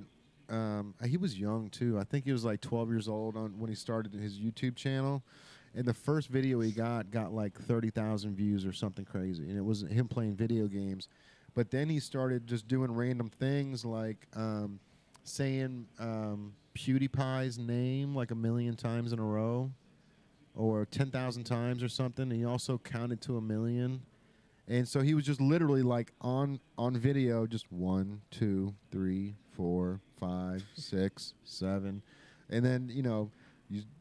he was young too. I think he was like 12 years old when he started his YouTube channel, and the first video he got like 30,000 views or something crazy, and it was him playing video games. But then he started just doing random things like saying PewDiePie's name like 1 million times in a row, or 10,000 times or something. And he also counted to 1 million, and so he was just literally like on video, just 1, 2, 3, 4, 5, 6, 7, and then you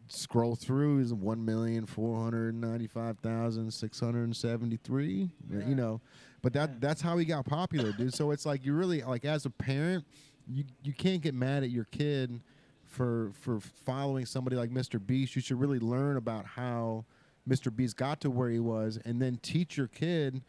scroll through is 1,495,673. Yeah. But that's how he got popular, dude. So it's like you really like as a parent, you can't get mad at your kid for following somebody like Mr. Beast. You should really learn about how Mr. Beast got to where he was, and then teach your kid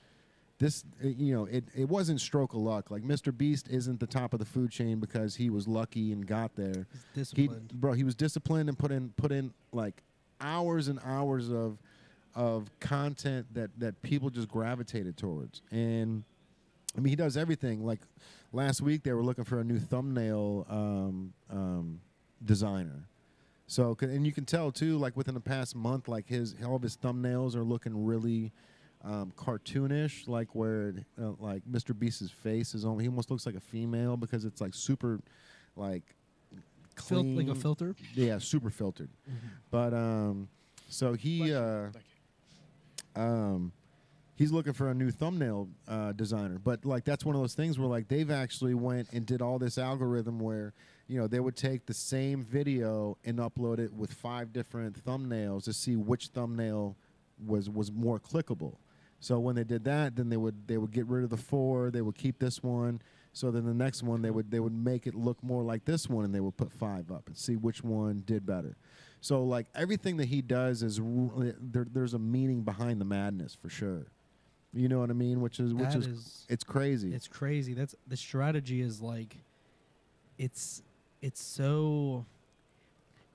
this. It wasn't stroke of luck. Like Mr. Beast isn't the top of the food chain because he was lucky and got there. He's disciplined. He was disciplined and put in like hours and hours of content that people just gravitated towards. And I mean, he does everything. Like last week, they were looking for a new thumbnail designer. So, and you can tell too, like within the past month, like all of his thumbnails are looking really cartoonish, like where like Mr. Beast's face is on. He almost looks like a female because it's like super, like clean, Like a filter. Yeah, super filtered. But so he he's looking for a new thumbnail designer. But like that's one of those things where like they've actually went and did all this algorithm where, you know, they would take the same video and upload it with 5 different thumbnails to see which thumbnail was more clickable. So when they did that, then they would get rid of the 4, they would keep this one. So then the next one they would make it look more like this one, and they would put 5 up and see which one did better. So like everything that he does is there's a meaning behind the madness for sure. You know what I mean? Which is it's crazy. It's crazy. That's the strategy is like, it's so.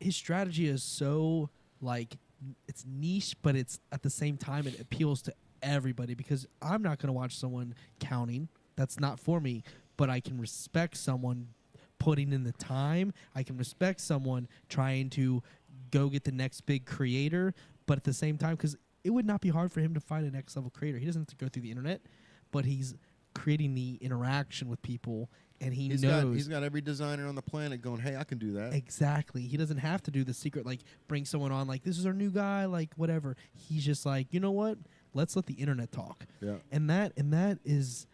His strategy is so like it's niche, but it's at the same time it appeals to everybody because I'm not gonna watch someone counting. That's not for me. But I can respect someone putting in the time. I can respect someone trying to go get the next big creator. But at the same time, because it would not be hard for him to find a next level creator. He doesn't have to go through the internet, but he's creating the interaction with people, and he's got every designer on the planet going, hey, I can do that. Exactly. He doesn't have to do the secret, like bring someone on, like this is our new guy, like whatever. He's just like, you know what? Let's let the internet talk. Yeah. And that is,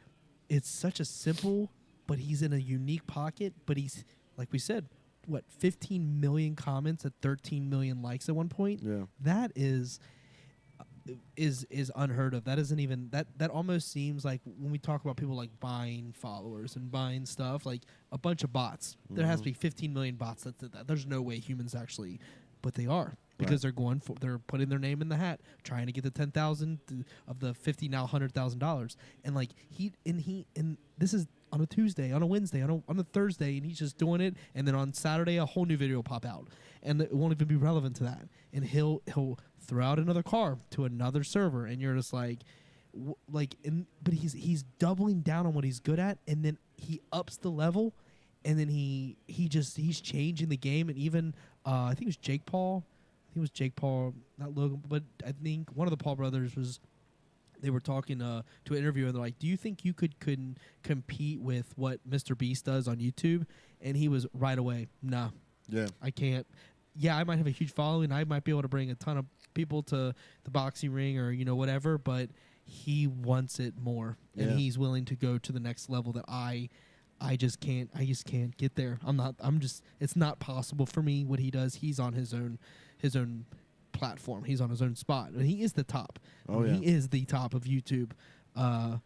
it's such a simple, but he's in a unique pocket. But he's, like we said, what, 15 million comments at 13 million likes at one point. Yeah. That is unheard of. That isn't even that almost seems like when we talk about people like buying followers and buying stuff, like a bunch of bots. There has to be 15 million bots that did that. There's no way humans actually, but they are because they're putting their name in the hat, trying to get the 10,000 of the 50 now $100,000. And like and this is on a Tuesday, on a Wednesday, on a Thursday, and he's just doing it. And then on Saturday, a whole new video will pop out, and it won't even be relevant to that. And he'll throw out another car to another server, and you're just like, but he's doubling down on what he's good at, and then he ups the level, and then he's changing the game. And even I think it was Jake Paul. I think it was Jake Paul, not Logan, but I think one of the Paul brothers was. They were talking to an interviewer, and they're like, do you think you could compete with what Mr. Beast does on YouTube? And he was right away, nah, Yeah. I can't. Yeah, I might have a huge following. I might be able to bring a ton of people to the boxing ring or, whatever, but he wants it more. And Yeah. he's willing to go to the next level that I just can't get there. It's not possible for me what he does. He's on his own platform. He's on his own spot, and he is the top. Oh, yeah. He is the top of YouTube, and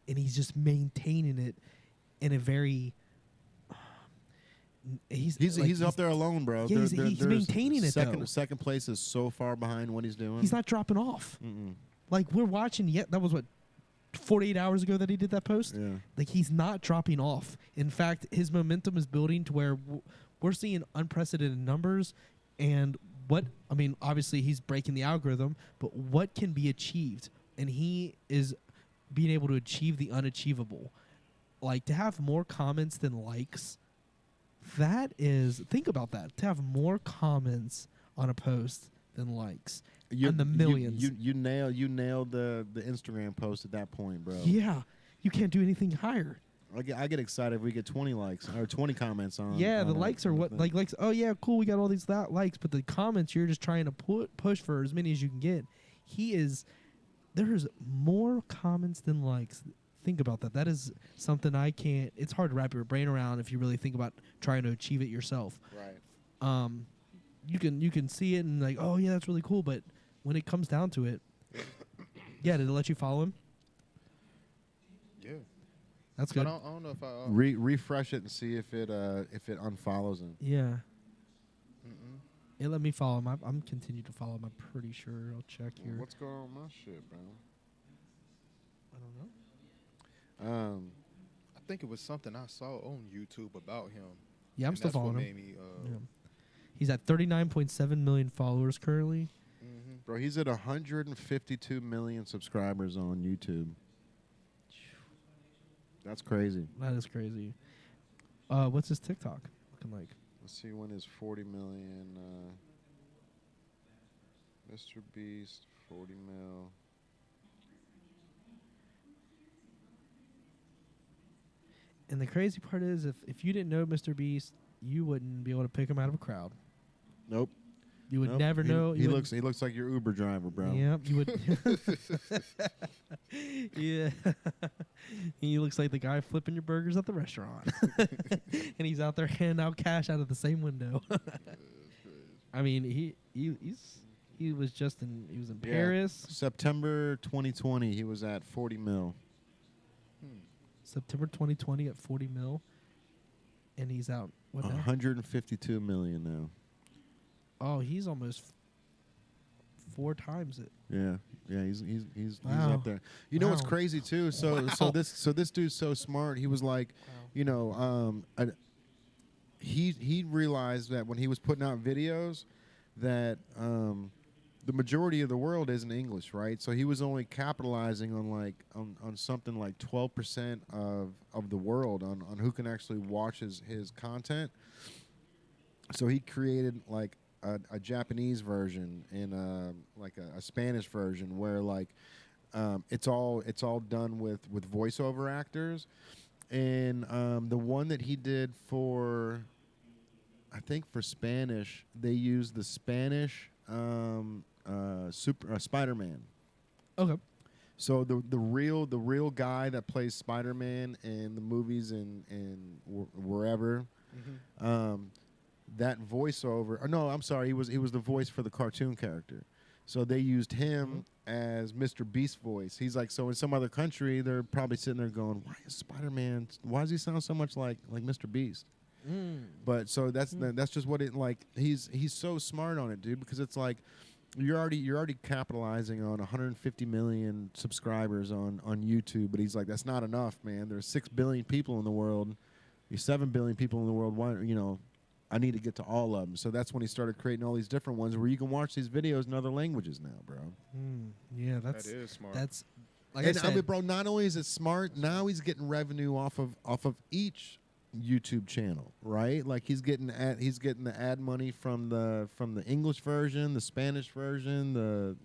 he's just maintaining it in a very. He's up there alone, bro. Yeah, he's maintaining it, though. Second place is so far behind what he's doing. He's not dropping off. Mm-mm. Like we're watching. That was what 48 hours ago that he did that post. Yeah. Like he's not dropping off. In fact, his momentum is building to where we're seeing unprecedented numbers. And obviously he's breaking the algorithm, but what can be achieved? And he is being able to achieve the unachievable. Like to have more comments than likes, think about that. To have more comments on a post than likes. And the millions. You nailed the Instagram post at that point, bro. Yeah. You can't do anything higher. I get excited if we get 20 likes or 20 comments on. Yeah, the on likes are what thing. likes. Oh yeah, cool. We got all these likes, but the comments you're just trying to push for as many as you can get. There's more comments than likes. Think about that. That is something I can't. It's hard to wrap your brain around if you really think about trying to achieve it yourself. Right. You can see it and like, oh yeah, that's really cool. But when it comes down to it, yeah, did it let you follow him? Yeah. That's good. I don't know if I. Refresh it and see if it unfollows him. Yeah. Mm-mm. It let me follow him. I'm continued to follow him. I'm pretty sure. I'll check here. What's going on with my shit, bro? I don't know. I think it was something I saw on YouTube about him. Yeah, I'm and still that's what following made him. me, Yeah. He's at 39.7 million followers currently. mm-hmm. Bro, he's at 152 million subscribers on YouTube. That's crazy. That is crazy. What's his TikTok looking like? Let's see when is 40 million. Mr. Beast, 40 mil. And the crazy part is, if you didn't know Mr. Beast, you wouldn't be able to pick him out of a crowd. Nope. You would Nope. never know. He looks like your Uber driver, bro. Yep, you would. Yeah. He looks like the guy flipping your burgers at the restaurant. And he's out there handing out cash out of the same window. I mean, he was just in Yeah. Paris. September 2020, he was at 40 mil. September 2020 at 40 mil. And he's out what now? 152 million now. Oh, he's almost 4 times it. Yeah, he's Wow. up there. You know what's Wow. crazy too? So Wow. this dude's so smart. He was like, you know, he realized that when he was putting out videos, that the majority of the world isn't English, right? So he was only capitalizing on like on something like 12% of the world on who can actually watch his content. So he created like a Japanese version and like a Spanish version where like it's all done with voiceover actors, and the one that he did for, I think for Spanish, they used the Spanish Spider-Man. Okay. So the real guy that plays Spider-Man in the movies and wherever, that voiceover. Or no, I'm sorry, he was the voice for the cartoon character. So they used him as Mr. Beast's voice. He's like, so in some other country, they're probably sitting there going, "Why is Spider-Man? Why does he sound so much like Mr. Beast?" But so that's just what it like. He's so smart on it, dude, because it's like you're already capitalizing on 150 million subscribers on YouTube, but he's like, that's not enough, man. There's 6 billion people in the world. There's 7 billion people in the world. Why, you know, I need to get to all of them. So that's when he started creating all these different ones where you can watch these videos in other languages now, bro. Yeah, That is smart. That's like And I said, mean, bro, not only is it smart, now he's getting revenue off of each YouTube channel, right? Like he's getting the ad money from the English version, the Spanish version,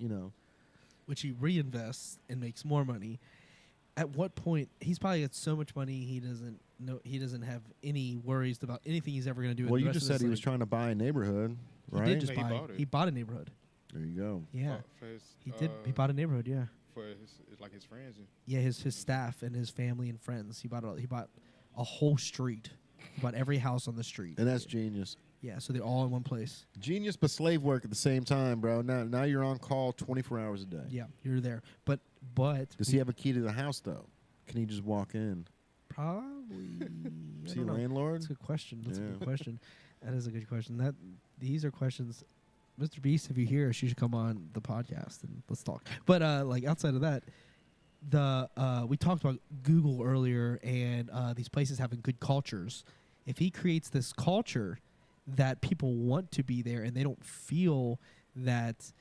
which he reinvests and makes more money. At what point he's probably got so much money he doesn't have any worries about anything he's ever going to do. Well, you just said he was trying to buy a neighborhood, right? He did just No, he buy. bought it. He bought a neighborhood. There you go. Yeah, For his, he did. He bought a neighborhood. Yeah, for his friends. yeah. His staff and his family and friends. He bought a whole street. He bought every house on the street. And that's genius. Yeah, so they're all in one place. Genius, but slave work at the same time, bro. Now you're on call 24 hours a day. Yeah, you're there. But Does he have a key to the house though? Can he just walk in? probably Is I he a don't know. landlord? That's a good question. That's a Yeah. good question. That is a good question. These are questions. Mr. Beast, if you hear us, you should come on the podcast and let's talk. But like outside of that, we talked about Google earlier and these places having good cultures. If he creates this culture that people want to be there and they don't feel that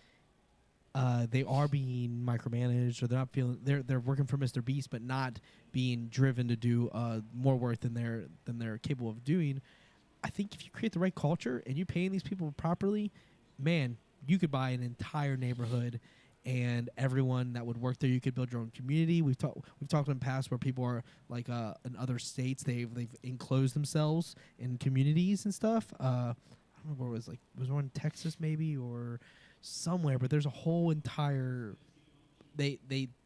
they are being micromanaged or they're not feeling they're working for Mr. Beast but not being driven to do more work than they're capable of doing. I think if you create the right culture and you're paying these people properly, man, you could buy an entire neighborhood and everyone that would work there. You could build your own community. We've talked in the past where people are like in other states they've enclosed themselves in communities and stuff. I don't remember where it was, like was one in Texas maybe or somewhere, but there's a whole entire they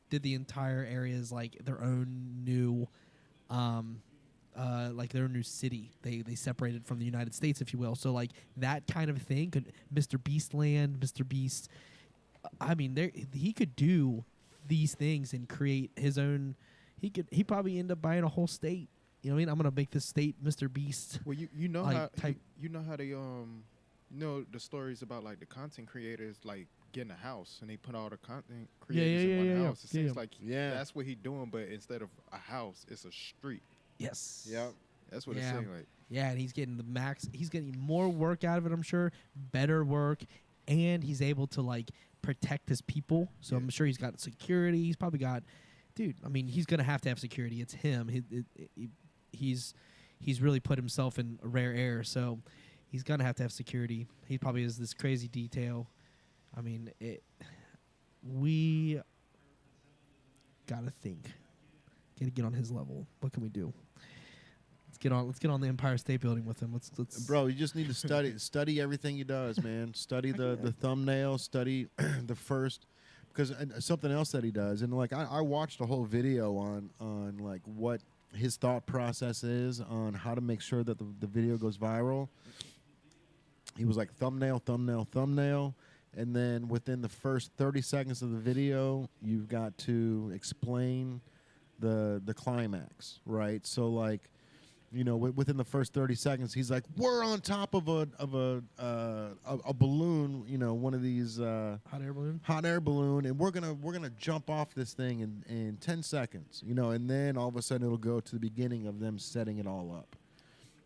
did the entire areas like their own new like their own new city. They separated from the United States, if you will. So like that kind of thing could Mr. Beast land, Mr. Beast. I mean, he could do these things and create his own. He probably end up buying a whole state. You know what I mean? I'm gonna make this state Mr. Beast. Well, you know like, how type- you know how they the stories about like the content creators like getting a house and they put all the content creators in one house. It seems like that's what he's doing, but instead of a house, it's a street. Yes. Yep. That's what it Yeah. seems like. Yeah, and he's getting the max. He's getting more work out of it, I'm sure. Better work, and he's able to like protect his people. So Yeah. I'm sure he's got security. He's probably got dude, I mean, he's gonna have to have security. It's him. He's really put himself in a rare air, so he's gonna have to have security. He probably has this crazy detail. I mean, we gotta think. Gotta get on his level. What can we do? Let's get on the Empire State Building with him. Let's Bro, you just need to study everything he does, man. Study the thumbnail, study the first, because something else that he does, and like I watched a whole video on like what his thought process is on how to make sure that the video goes viral. He was like thumbnail, thumbnail, thumbnail, and then within the first 30 seconds of the video, you've got to explain the climax, right? So like, you know, within the first 30 seconds, he's like, "We're on top of a balloon, you know, one of these hot air balloon, and we're gonna jump off this thing in 10 seconds, you know." And then all of a sudden, it'll go to the beginning of them setting it all up,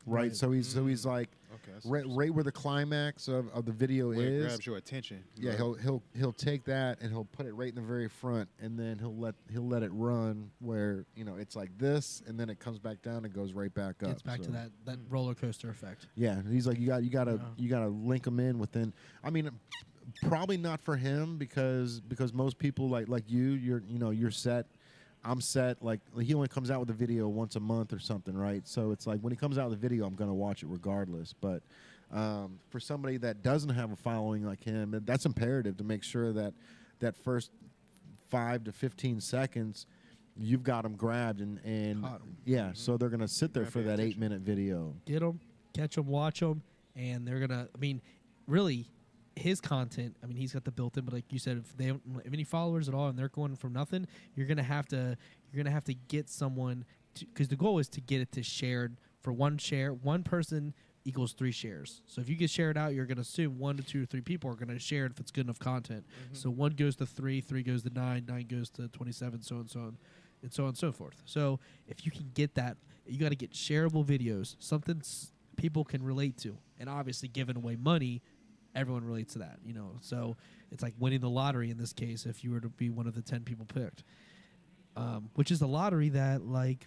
right? So he's like, right where the climax of the video is, it grabs your attention. Yeah, he'll take that and he'll put it right in the very front, and then he'll let it run where, you know, it's like this, and then it comes back down and goes right back up. Gets back to that roller coaster effect. Yeah, he's like, you gotta link them in within. I mean, probably not for him because most people like you're set. I'm set. Like, he only comes out with a video once a month or something, right? So it's like when he comes out with a video, I'm gonna watch it regardless. But for somebody that doesn't have a following like him, that's imperative to make sure that first 5 to 15 seconds, you've got them grabbed and yeah. So they're gonna sit there for that 8-minute video. Get them, catch them, watch them, and they're gonna. I mean, really. His content, I mean, he's got the built-in, but like you said, if they don't have any followers at all and they're going from nothing, you're gonna have to get someone, because the goal is to get it to shared. For one share, one person equals 3 shares. So if you get shared out, you're gonna assume 1 to 2 or 3 people are gonna share it if it's good enough content. So 1 goes to 3, 3 goes to 9, 9 goes to 27, so on and so on, and so on and so forth. So if you can get that, you got to get shareable videos, something people can relate to, and obviously giving away money. Everyone relates to that, you know. So it's like winning the lottery in this case if you were to be one of the 10 people picked, which is a lottery that like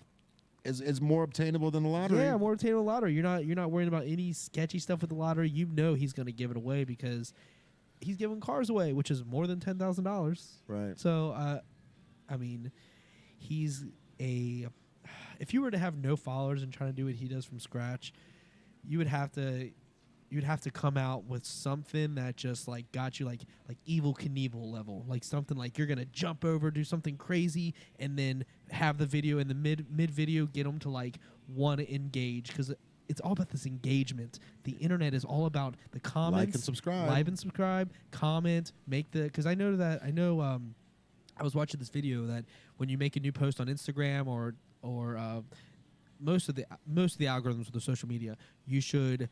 is more obtainable than the lottery. Yeah, more obtainable lottery. You're not worrying about any sketchy stuff with the lottery. You know he's going to give it away because he's giving cars away, which is more than $10,000. Right. So, I mean, he's a. If you were to have no followers and trying to do what he does from scratch, you would have to. You'd have to come out with something that just like got you like Evel Knievel level, like something like you're gonna jump over, do something crazy, and then have the video in the mid video get them to like want to engage, because it's all about this engagement. The internet is all about the comments, like and subscribe, comment, make the. Because I know I was watching this video that when you make a new post on Instagram or most of the algorithms with the social media, you should.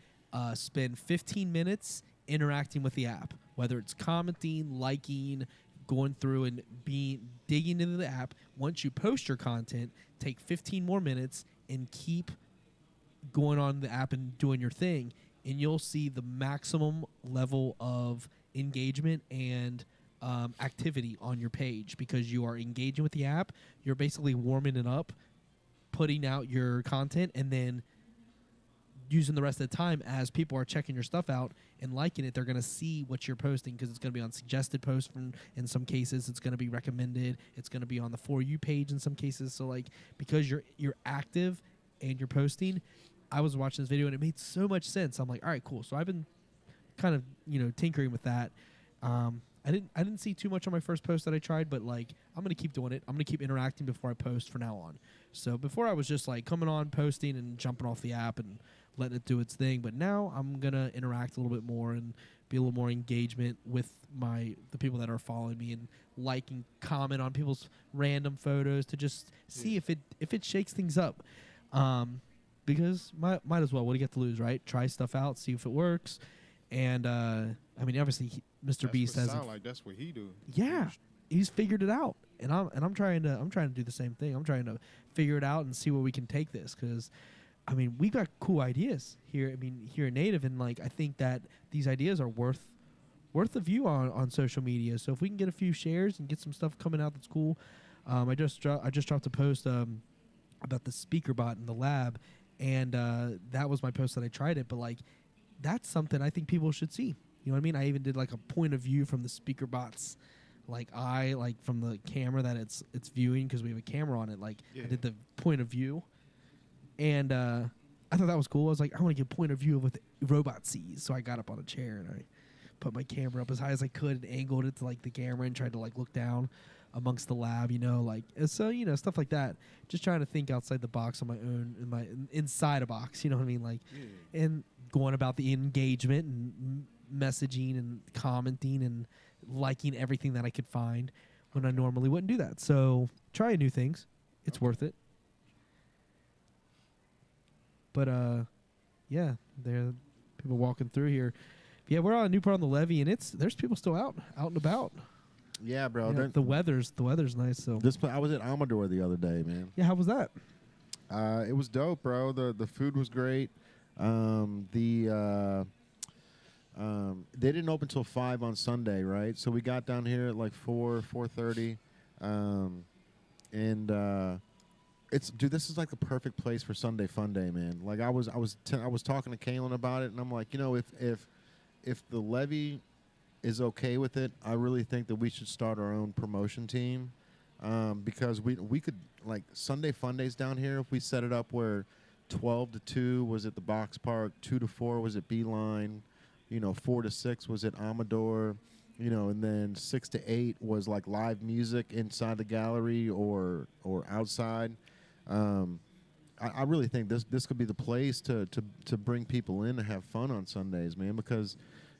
Spend 15 minutes interacting with the app, whether it's commenting, liking, going through and digging into the app. Once you post your content, take 15 more minutes and keep going on the app and doing your thing, and you'll see the maximum level of engagement and activity on your page, because you are engaging with the app. You're basically warming it up, putting out your content, and then using the rest of the time as people are checking your stuff out and liking it. They're going to see what you're posting, because it's going to be on suggested posts in some cases. It's going to be recommended. It's going to be on the For You page in some cases. So like, because you're active and you're posting, I was watching this video and it made so much sense. I'm like, all right, cool. So I've been kind of, tinkering with that. I didn't see too much on my first post that I tried, but like, I'm going to keep doing it. I'm going to keep interacting before I post from now on. So before I was just like coming on, posting and jumping off the app and letting it do its thing, but now I'm gonna interact a little bit more and be a little more engagement with the people that are following me, and like and comment on people's random photos to just see if it shakes things up, because might as well. What do you get to lose, right? Try stuff out, see if it works, and I mean, obviously Mr. Beast has sound like that's what he do. Yeah, he's figured it out, and I'm trying to do the same thing. I'm trying to figure it out and see where we can take this, because I mean, we got cool ideas here. I mean, here at Native, and like, I think that these ideas are worth the view on social media. So if we can get a few shares and get some stuff coming out that's cool, I just dropped a post about the speaker bot in the lab, and that was my post that I tried it. But like, that's something I think people should see. You know what I mean? I even did like a point of view from the speaker bots, like from the camera that it's viewing, because we have a camera on it. Like I did the point of view, and I thought that was cool. I was like, I want to get a point of view of what the robot sees. So I got up on a chair and I put my camera up as high as I could and angled it to like the camera and tried to like look down amongst the lab, you know, like, so, you know, stuff like that. Just trying to think outside the box on my own, inside a box, you know what I mean? Like, and going about the engagement and messaging and commenting and liking everything that I could find when I normally wouldn't do that. So trying new things. It's worth it. But, yeah, there are people walking through here. Yeah, we're on Newport on the Levee, and there's people still out and about. Yeah, bro. Yeah, the weather's nice. So I was at Amador the other day, man. Yeah, how was that? It was dope, bro. The food was great. They didn't open till 5 on Sunday, right? So we got down here at like 4:30, and this is like the perfect place for Sunday Fun Day, man. Like I was talking to Kalen about it, and I'm like, you know, if the levee is okay with it, I really think that we should start our own promotion team, because we could, like, Sunday Fun Days down here, if we set it up where 12 to 2 was at the Box Park, 2 to 4 was at Beeline, you know, 4 to 6 was at Amador, you know, and then 6 to 8 was like live music inside the gallery or outside. I really think this could be the place to bring people in to have fun on Sundays, man, because,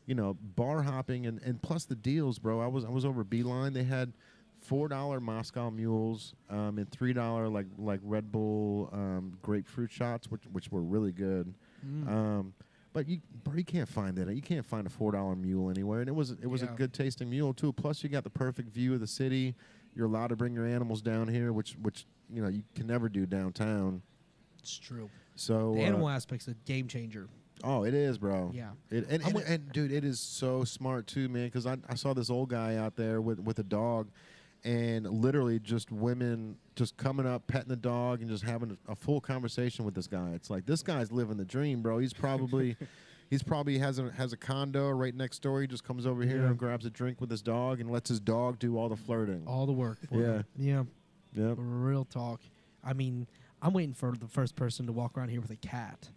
you know, bar hopping and plus the deals, bro. I was over Beeline. They had $4 Moscow Mules and $3 like Red Bull grapefruit shots, which were really good. But you can't find that. You can't find a $4 mule anywhere, and it was a good tasting mule too. Plus, you got the perfect view of the city. You're allowed to bring your animals down here, which you know you can never do downtown. It's true. So the animal aspect's a game changer. Oh, it is, bro. Yeah. And dude, it is so smart too, man. Because I saw this old guy out there with a dog, and literally just women just coming up, petting the dog, and just having a full conversation with this guy. It's like, this guy's living the dream, bro. He's probably has a condo right next door. He just comes over here and grabs a drink with his dog and lets his dog do all the flirting, all the work. For him. Yeah. Real talk. I mean, I'm waiting for the first person to walk around here with a cat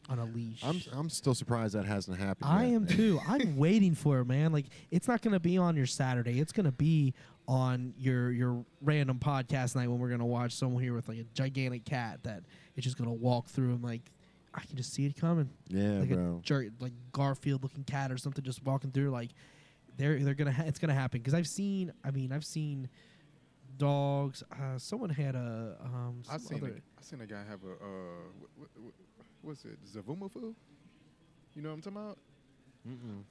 on a leash. I'm still surprised that hasn't happened I yet. am too. I'm waiting for it, man. Like, it's not going to be on your Saturday. It's going to be on your random podcast night when we're going to watch someone here with like a gigantic cat that is just going to walk through, and like, I can just see it coming. Yeah, like bro. Like Garfield looking cat or something just walking through. Like, they're gonna it's gonna happen, because I've seen dogs. Someone had a I seen a guy have a what's it, Zavumafu? You know what I'm talking about?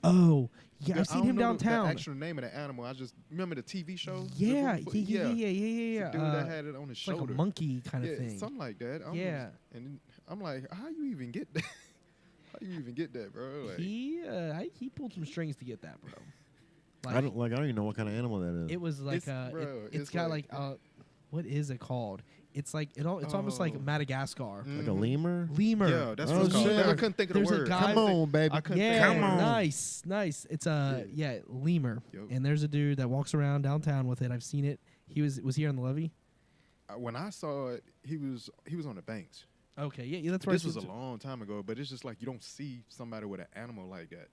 Oh, yeah, I've seen him downtown. The actual name of the animal. I just remember the TV show. Yeah. The dude that had it on his shoulder. Like a monkey kind of thing. Something like that. And I'm like, how you even get that? How you even get that, bro? Like, he pulled some strings to get that, bro. Like, I don't even know what kind of animal that is. It was like it's got like what is it called? It's like it's almost like Madagascar. Like a lemur? Lemur. Yeah, that's what it's called. I couldn't think of the word. Come on, baby. Come on. Nice. It's lemur. Yep. And there's a dude that walks around downtown with it. I've seen it. He was here on the levee. When I saw it, he was on the banks. Okay, yeah, that's right. This was a long time ago, but it's just like you don't see somebody with an animal like that.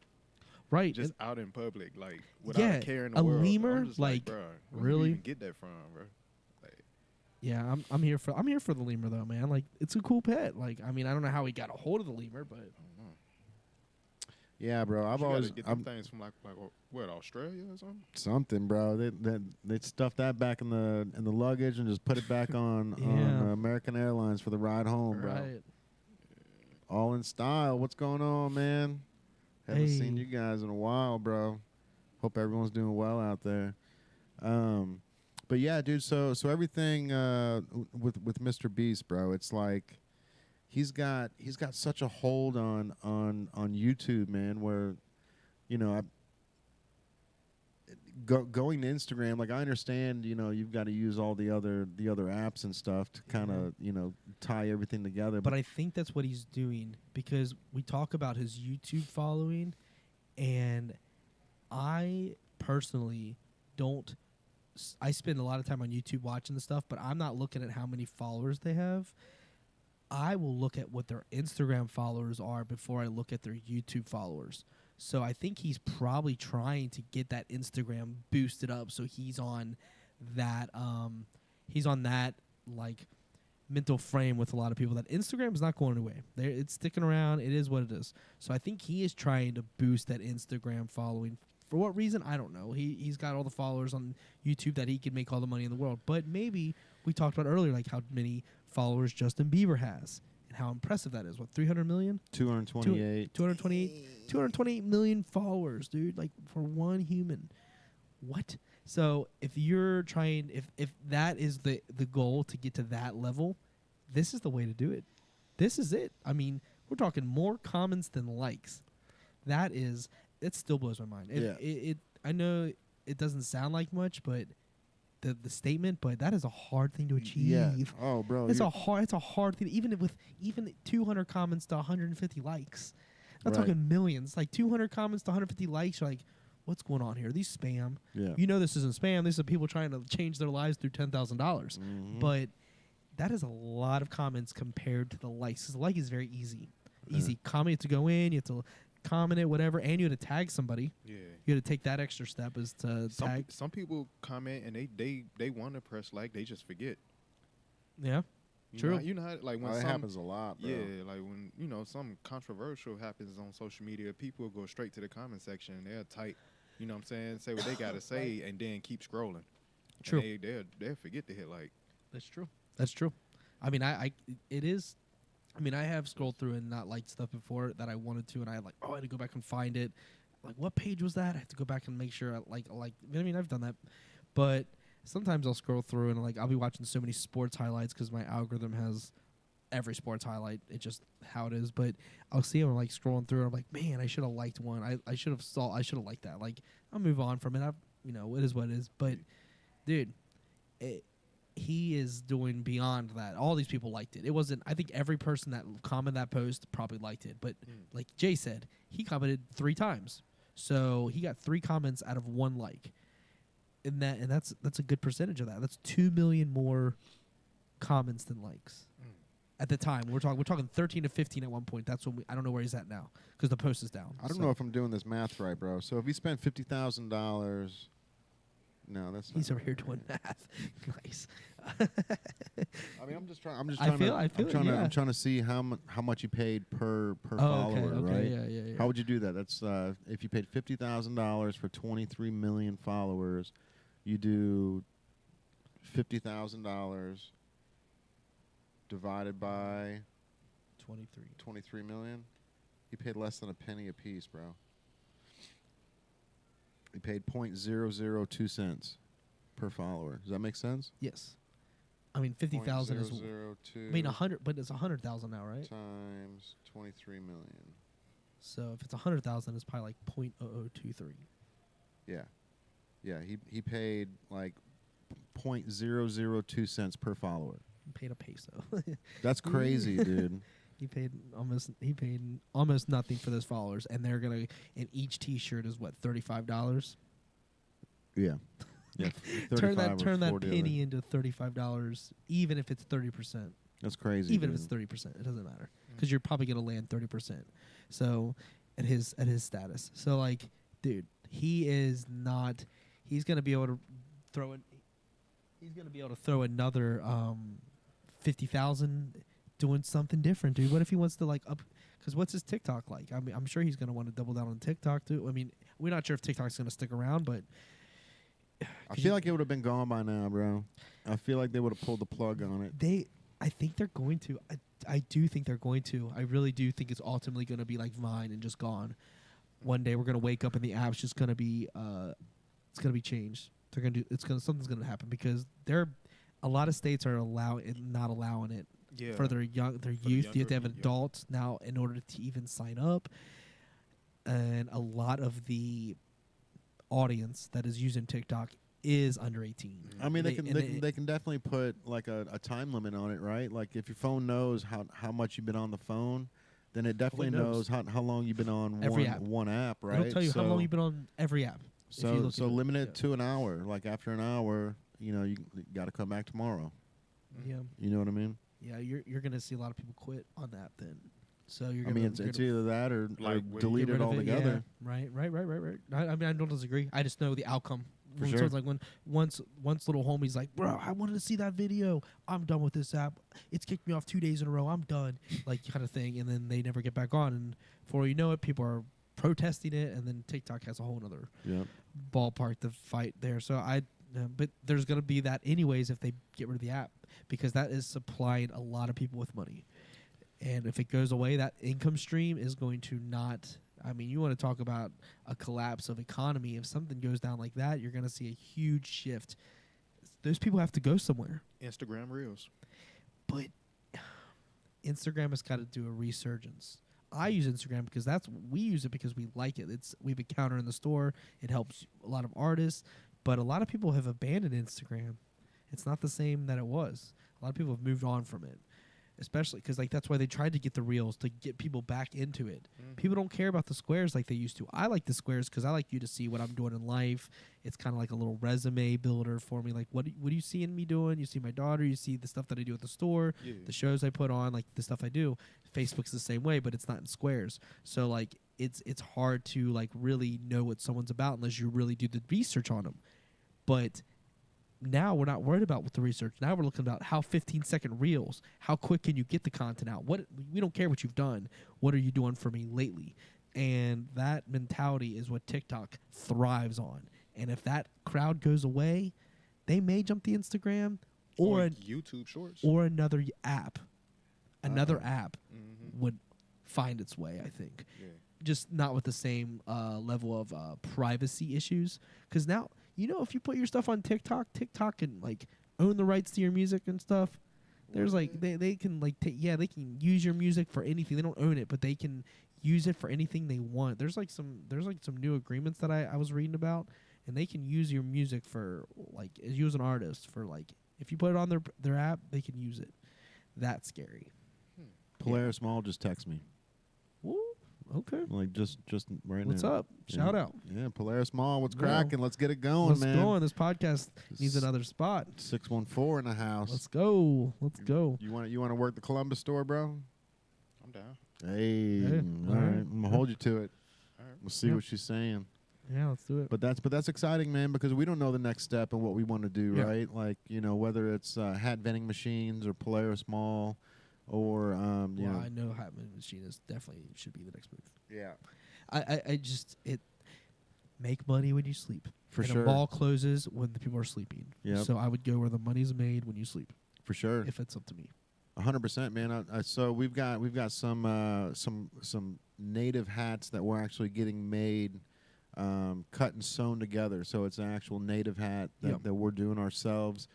Right. Just out in public, like, without a care in the world. A lemur, I'm just like, bro, where really? do you even get that from, bro? Like, yeah, I'm here for the lemur though, man. Like, it's a cool pet. Like, I mean, I don't know how he got a hold of the lemur, but yeah, bro. I've always get them things from like what, Australia or something. Something, bro. They stuffed that back in the luggage and just put it back on American Airlines for the ride home, bro. Right. All in style. What's going on, man? Haven't seen you guys in a while, bro. Hope everyone's doing well out there. But yeah, dude. So everything with Mr. Beast, bro. It's like he's got such a hold on YouTube, man. Where, you know, going to Instagram, like I understand, you've got to use all the other apps and stuff to kind of, tie everything together. But I think that's what he's doing, because we talk about his YouTube following, and I personally don't. I spend a lot of time on YouTube watching the stuff, but I'm not looking at how many followers they have. I will look at what their Instagram followers are before I look at their YouTube followers. So I think he's probably trying to get that Instagram boosted up, so he's on that like mental frame with a lot of people that Instagram is not going away. It's sticking around. It is what it is. So I think he is trying to boost that Instagram following. For what reason? I don't know. He's got all the followers on YouTube that he can make all the money in the world. But maybe we talked about earlier, like how many followers Justin Bieber has and how impressive that is. What, 300 million? 228. 228 million followers, dude. Like for one human. What? So if you're trying, if that is the goal to get to that level, this is the way to do it. This is it. I mean, we're talking more comments than likes. It still blows my mind. I know it doesn't sound like much, but the statement, but that is a hard thing to achieve. Yeah. Oh, bro. It's a hard thing. Even 200 comments to 150 likes. I'm not talking millions. Like 200 comments to 150 likes. You're like, what's going on here? Are these spam? Yeah. You know this isn't spam. These are people trying to change their lives through $10,000. Mm-hmm. But that is a lot of comments compared to the likes. Because the like is very easy. Easy. Comment, you have to go in. You have to comment it, whatever, and you had to tag somebody. Yeah, you had to take that extra step is to tag. Some people comment and they want to press like, they just forget. Yeah, true. You know how, like when that happens a lot, bro. Yeah, like when some controversial happens on social media, people will go straight to the comment section and they'll type, you know what I'm saying, say what they gotta say, and then keep scrolling. True. And they'll forget to hit like. That's true. I mean, it is. I mean, I have scrolled through and not liked stuff before that I wanted to, and I had to go back and find it. Like, what page was that? I have to go back and make sure. I mean, I've done that, but sometimes I'll scroll through and I'll be watching so many sports highlights because my algorithm has every sports highlight. It's just how it is. But I'll see them scrolling through, and I'm like, man, I should have liked one. I should have liked that. Like, I'll move on from it. It is what it is. But dude, he is doing beyond that. All these people liked it. It wasn't. I think every person that commented that post probably liked it. But like Jay said, he commented 3 times, so he got 3 comments out of 1 like, and that's a good percentage of that. That's 2 million more comments than likes. At the time, we're talking 13 to 15 at one point. That's when I don't know where he's at now because the post is down. I don't know if I'm doing this math right, bro. So if he spent $50,000. No, that's not. He's over here doing math. Nice. I mean, I'm trying to see how much you paid per follower, okay, right? Yeah. How would you do that? That's if you paid $50,000 for 23 million followers, you do $50,000 divided by 23 million. You paid less than a penny a piece, bro. He paid 0.002 cents per follower. Does that make sense? Yes. I mean, 50,000 is. 0.002. I mean, 100, but it's 100,000 now, right? Times 23 million. So if it's 100,000, it's probably like 0.0023. Yeah. Yeah. He paid like 0.002 cents per follower. He paid a peso. That's crazy, dude. He paid almost nothing for those followers, and they're gonna. And each T-shirt is what, $35? Yeah. Yeah. turn that penny into $35, even if it's 30%. That's crazy. Even if it's 30%, it doesn't matter because you're probably gonna land 30%. So, at his status, so like, dude, he is not. He's gonna be able to throw it. He's gonna be able to throw another 50,000. Doing something different, dude. What if he wants to up? Because what's his TikTok like? I mean, I'm sure he's gonna want to double down on TikTok too. I mean, we're not sure if TikTok's gonna stick around, but I feel like it would have been gone by now, bro. I feel like they would have pulled the plug on it. I think they're going to. I do think they're going to. I really do think it's ultimately gonna be like Vine and just gone. One day we're gonna wake up and the app's just gonna be. It's gonna be changed. They're gonna do. Something's gonna happen because a lot of states are not allowing it. Yeah. For their youth, you have to have adults now in order to even sign up, and a lot of the audience that is using TikTok is under 18. I mean, they can definitely put like a time limit on it, right? Like if your phone knows how much you've been on the phone, then it definitely knows how long you've been on one app, right? It'll tell you how long you've been on every app. So limit it to an hour. Like after an hour, you got to come back tomorrow. Yeah. You know what I mean? Yeah, you're gonna see a lot of people quit on that then. So you're. I mean, it's either that or delete it altogether. Yeah. Right. I mean, I don't disagree. I just know the outcome. For sure. So it's like when once little homie's like, bro, I wanted to see that video. I'm done with this app. It's kicked me off 2 days in a row. I'm done, like kind of thing. And then they never get back on. And before you know it, people are protesting it. And then TikTok has a whole other ballpark to fight there. So but there's gonna be that anyways if they get rid of the app, because that is supplying a lot of people with money. And if it goes away, that income stream is going to not. I mean, you want to talk about a collapse of economy. If something goes down like that, you're going to see a huge shift. Those people have to go somewhere. Instagram Reels. But Instagram has got to do a resurgence. I use Instagram because we use it because we like it. We've encountered in the store. It helps a lot of artists. But a lot of people have abandoned Instagram. It's not the same that it was. A lot of people have moved on from it. Especially because that's why they tried to get the Reels, to get people back into it. Mm-hmm. People don't care about the squares like they used to. I like the squares because I like you to see what I'm doing in life. It's kind of like a little resume builder for me. Like, what do you see in me doing? You see my daughter. You see the stuff that I do at the store, the shows I put on, like the stuff I do. Facebook's the same way, but it's not in squares. So like it's hard to like really know what someone's about unless you really do the research on them. But now we're not worried about with the research. Now we're looking about how 15-second reels, how quick can you get the content out? We don't care what you've done. What are you doing for me lately? And that mentality is what TikTok thrives on. And if that crowd goes away, they may jump the Instagram or YouTube Shorts or another app. Another app would find its way, I think. Yeah. Just not with the same level of privacy issues. Because now, if you put your stuff on TikTok can like own the rights to your music and stuff. There's like they can like they can use your music for anything. They don't own it, but they can use it for anything they want. There's like some new agreements that I was reading about, and they can use your music for like as you as an artist for like if you put it on their app, they can use it. That's scary. Polaris Mall just text me. Woo. Okay. Like just right What's now. up? Shout out. Yeah, Polaris Mall. What's cracking? Let's get it going, man. Let's go. This podcast needs another spot. 614 in the house. Let's go. You want to work the Columbus store, bro? I'm down. Hey. All right. I'm gonna hold you to it. All right. We'll see what she's saying. Yeah, let's do it. But that's exciting, man, because we don't know the next step and what we want to do, right? Like whether it's hat vending machines or Polaris Mall. Or I know hat vending machine is definitely should be the next move. Yeah, I just make money when you sleep. For and sure. A mall closes when the people are sleeping. Yeah. So I would go where the money's made when you sleep. For sure. If it's up to me. 100%, man. So we've got some native hats that we're actually getting made, cut and sewn together. So it's an actual native hat that we're doing ourselves.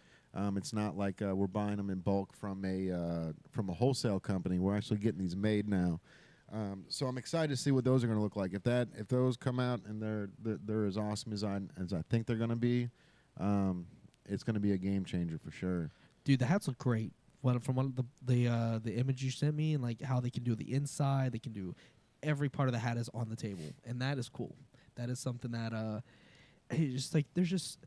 It's not like we're buying them in bulk from a wholesale company. We're actually getting these made now. So I'm excited to see what those are going to look like. If those come out and they're as awesome as I think they're going to be, it's going to be a game changer for sure. Dude, the hats look great. From one of the image you sent me, and like how they can do the inside, they can do every part of the hat is on the table, and that is cool. That is something that just like there's just.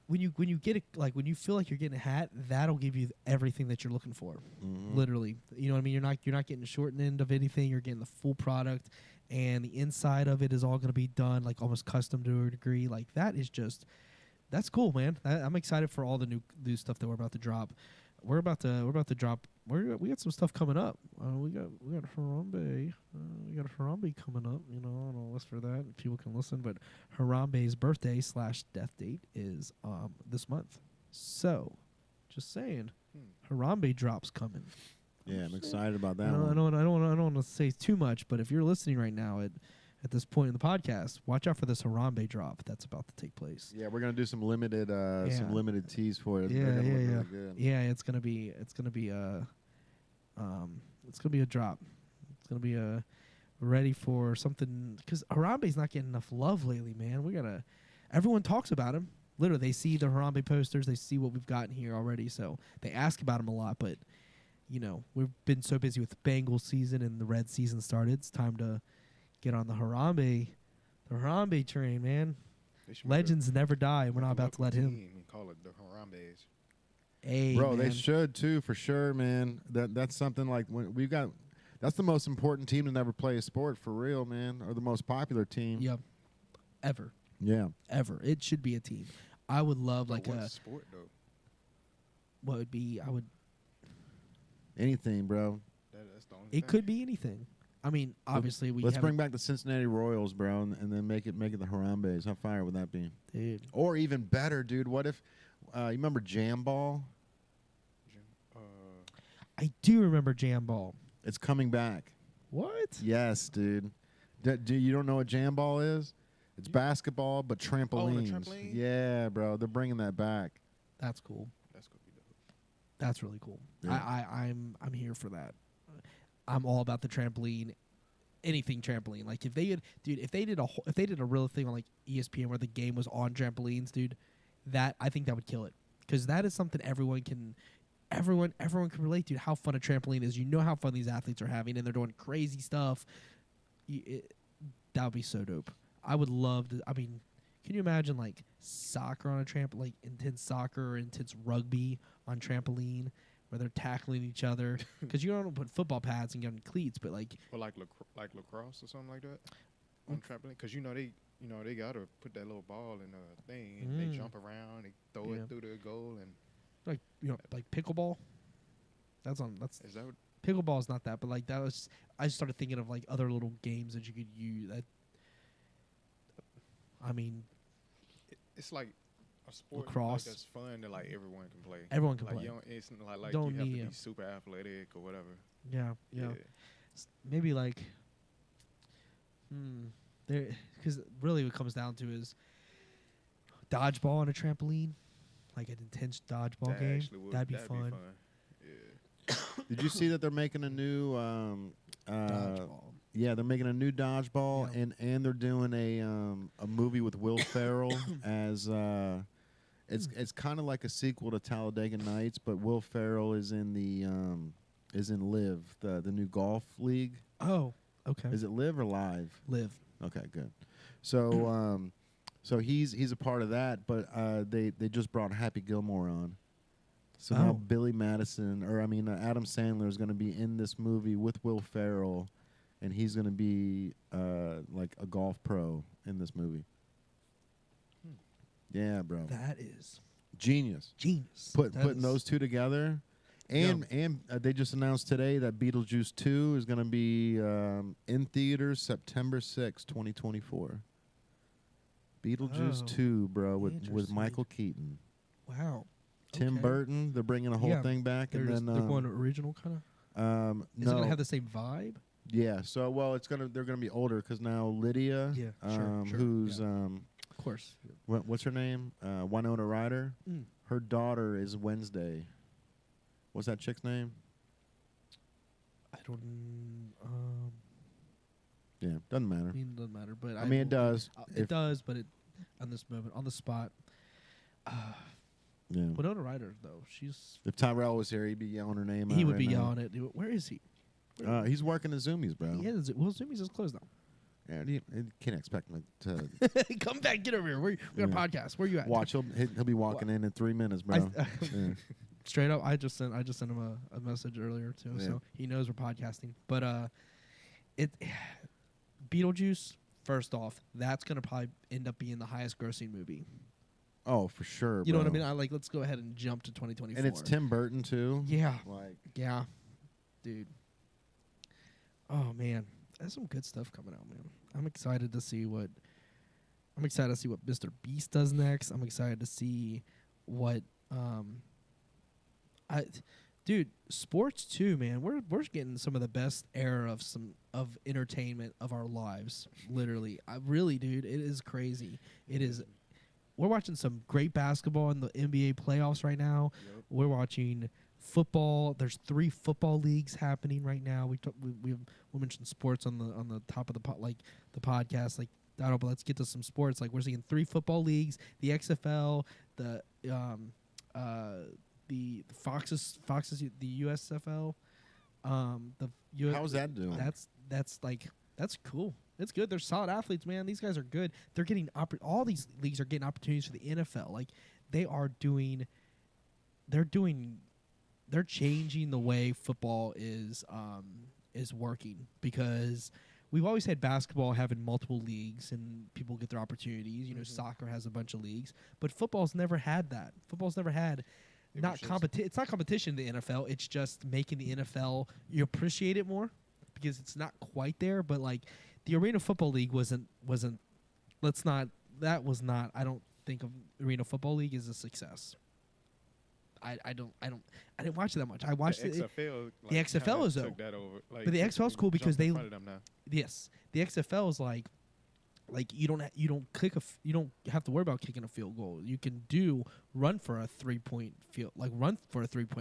When you get it, like when you feel like you're getting a hat, that'll give you everything that you're looking for. Mm-hmm. Literally, you know what I mean. You're not getting the short end of anything. You're getting the full product, and the inside of it is all going to be done like almost custom to a degree. Like that's cool, man. I'm excited for all the new stuff that we're about to drop. We're about to drop. We got some stuff coming up. We got Harambe. We got Harambe coming up. I don't know what's for that. People can listen, but Harambe's birthday / death date is this month. So, just saying, Harambe drops coming. Yeah, I'm excited about that. I don't want to say too much, but if you're listening right now at this point in the podcast, watch out for this Harambe drop that's about to take place. Yeah, we're gonna do some limited teas for it. Yeah. Really good. Yeah, it's gonna be a drop. It's gonna be ready for something because Harambe's not getting enough love lately, man. We gotta everyone talks about him. Literally, they see the Harambe posters, they see what we've gotten here already, so they ask about him a lot. But we've been so busy with Bengals season and the Red season started. It's time to get on the Harambe train, man. Legends never die, and we're not about to let him. And call it the Harambes. Hey, bro, man. they should too, for sure, man. That's something like when we've got. That's the most important team to never play a sport, for real, man, or the most popular team. Yep. Ever. Yeah. Ever. It should be a team. I would love like what a sport though. What would be? I would. Anything, bro. That's the only It thing. could be anything. I mean, obviously Let's bring back the Cincinnati Royals, bro, and then make it the Harambes. How fire would that be? dude. Or even better, dude. What if you remember Jam Ball? I do remember Jam Ball. It's coming back. What? Yes, dude. Do you don't know what Jam Ball is? It's basketball, but trampolines. trampoline? Yeah, bro. They're bringing that back. That's cool. That's gonna be dope. That's really cool. Yeah. I'm here for that. I'm all about the trampoline. Anything trampoline. Like if they did a real thing on like ESPN where the game was on trampolines, dude, I think that would kill it. Because that is something everyone can relate to. How fun a trampoline is. You know how fun these athletes are having, and they're doing crazy stuff. That would be so dope. I would love to. I mean, can you imagine like soccer on a trampoline, like intense soccer or intense rugby on trampoline, where they're tackling each other? Because you don't put football pads and get on cleats, but like or like lacrosse or something like that on trampoline. Because they gotta put that little ball in a thing, and they jump around, they throw it through the goal, and like pickleball. That's is that what, pickleball is not that, but like that was. I just started thinking of like other little games that you could use. That I mean, it's like a sport lacrosse. Like, that's fun that like everyone can play. Everyone can like, play. You don't, it's not like Don't you have to need be super athletic or whatever. Yeah. Maybe like, there, because really what it comes down to is dodgeball on a trampoline, like an intense dodgeball game. That'd be fun. Yeah. Did you see that they're making a new Dodgeball. Yeah, they're making a new dodgeball, Yeah. and they're doing a movie with Will Ferrell as it's kind of like a sequel to Talladega Nights, but Will Ferrell is in Live, the new golf league. Oh, okay. Is it Live or Live? Live. Okay, good. So so he's a part of that, but they just brought Happy Gilmore on. So now Adam Sandler is going to be in this movie with Will Ferrell, and he's going to be like a golf pro in this movie. Yeah, bro. That is Genius. Putting those two together. And they just announced today that Beetlejuice 2 is going to be in theaters September 6, 2024. Beetlejuice 2, bro, with Michael Keaton. Wow. Tim Okay. Burton, they're bringing the whole thing back, They're and then they're going original kind of. Is it no, gonna have the same vibe? yeah. So they're gonna be older because now Lydia, Yeah, sure, who's Of course. what's her name? Winona Ryder. Mm. Her daughter is Wednesday. What's that chick's name? I don't. Yeah, doesn't matter. I mean, it doesn't matter, but I mean, it does. It does, but on this moment, on the spot. Yeah. Winona Ryder, though, she's. If Tyrell was here, he'd be yelling her name out. He would right be now. yelling it. Where is he? He's working at Zoomies, bro. He is. Well, Zoomies is closed now. Yeah, you can't expect him to Come back, get over here. We got a podcast. Where you at? watch. He'll be walking in 3 minutes, bro. Yeah. Straight up, I just sent him a message earlier too, so he knows we're podcasting. But Beetlejuice. First off, that's gonna probably end up being the highest grossing movie. Oh, for sure. You know bro. what I mean? Let's go ahead and jump to 2024. And it's Tim Burton too. Yeah. Like, Yeah, dude. Oh man, there's some good stuff coming out, man. I'm excited to see what Mr. Beast does next. I'm excited to see what dude, sports too, man. We're getting some of the best era of entertainment of our lives. Literally, dude, it is crazy. It is. We're watching some great basketball in the NBA playoffs right now. Yep. We're watching football. There's 3 football leagues happening right now. We mentioned sports on the top of the podcast. Like But let's get to some sports. Like we're seeing 3 football leagues, the XFL, the Foxes, the USFL, How's that doing? That's cool. It's good. They're solid athletes, man. These guys are good. They're getting all these leagues are getting opportunities for the NFL. Like they're changing the way football is working, because we've always had basketball having multiple leagues and people get their opportunities. You know, soccer has a bunch of leagues, but football's never had that. Football's never had it's not competition in the NFL. It's just making the NFL, you appreciate it more because it's not quite there. But like the Arena Football League I don't think of Arena Football League as a success. I didn't watch it that much. I watched the XFL. The XFL is took that over. Like, but the XFL is cool because they. Yes, the XFL is like you don't have to worry about kicking a field goal. You can run for a 3-point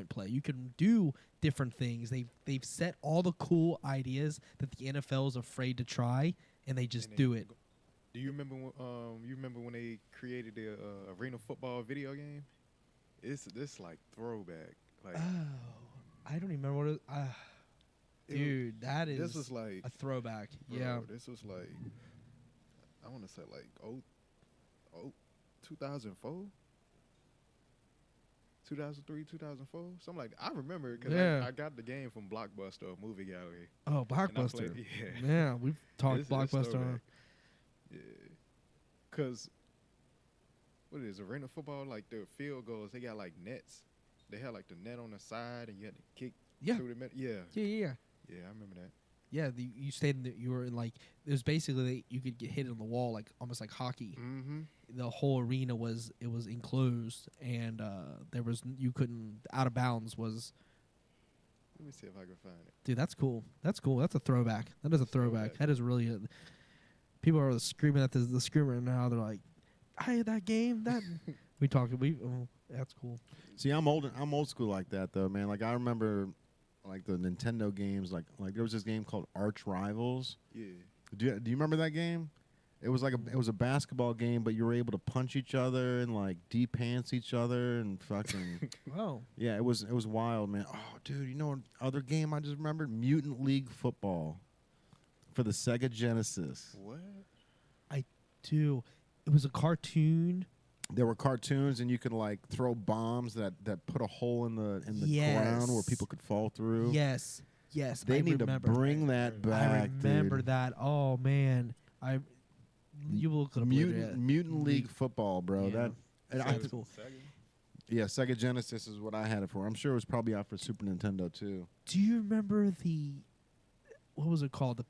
play. You can do different things. They've set all the cool ideas that the NFL is afraid to try, and they just do it. Do you remember when they created the Arena Football video game? It's this like throwback. Like, I don't even remember what it. Dude, this was like a throwback. Bro, yeah, this was like, I want to say like 2004, 2003, 2004, something like that. I remember because I got the game from Blockbuster, a movie gallery. Oh, Blockbuster. Yeah, we've talked Blockbuster. Yeah, because what is Arena Football, like the field goals, they got like nets. They had like the net on the side, and you had to kick through the net. Yeah, I remember that. Yeah, you stayed you were in like, it was basically you could get hit on the wall like almost like hockey. Mm-hmm. The whole arena was enclosed, and you couldn't, out of bounds was. Let me see if I can find it. Dude, that's cool. That's a throwback. That is a throwback. That is really people are screaming at the screamer now. They're like, "Hey, that game, that." That's cool. See, I'm old school like that though, man. Like I remember, like the Nintendo games. Like there was this game called Arch Rivals. Yeah. Do you remember that game? It was like it was a basketball game, but you were able to punch each other and like de-pants each other and fucking. Oh. Yeah, it was wild, man. Oh, dude, you know what other game I just remembered? Mutant League Football for the Sega Genesis. What? I do. It was a cartoon. There were cartoons, and you could like throw bombs that put a hole in the ground where people could fall through. Yes. They need to bring that back. I remember dude. that. Oh man, you look at Mutant League Football, bro. Yeah. That's cool. Yeah, Sega Genesis is what I had it for. I'm sure it was probably out for Super Nintendo too. Do you remember what was it called? The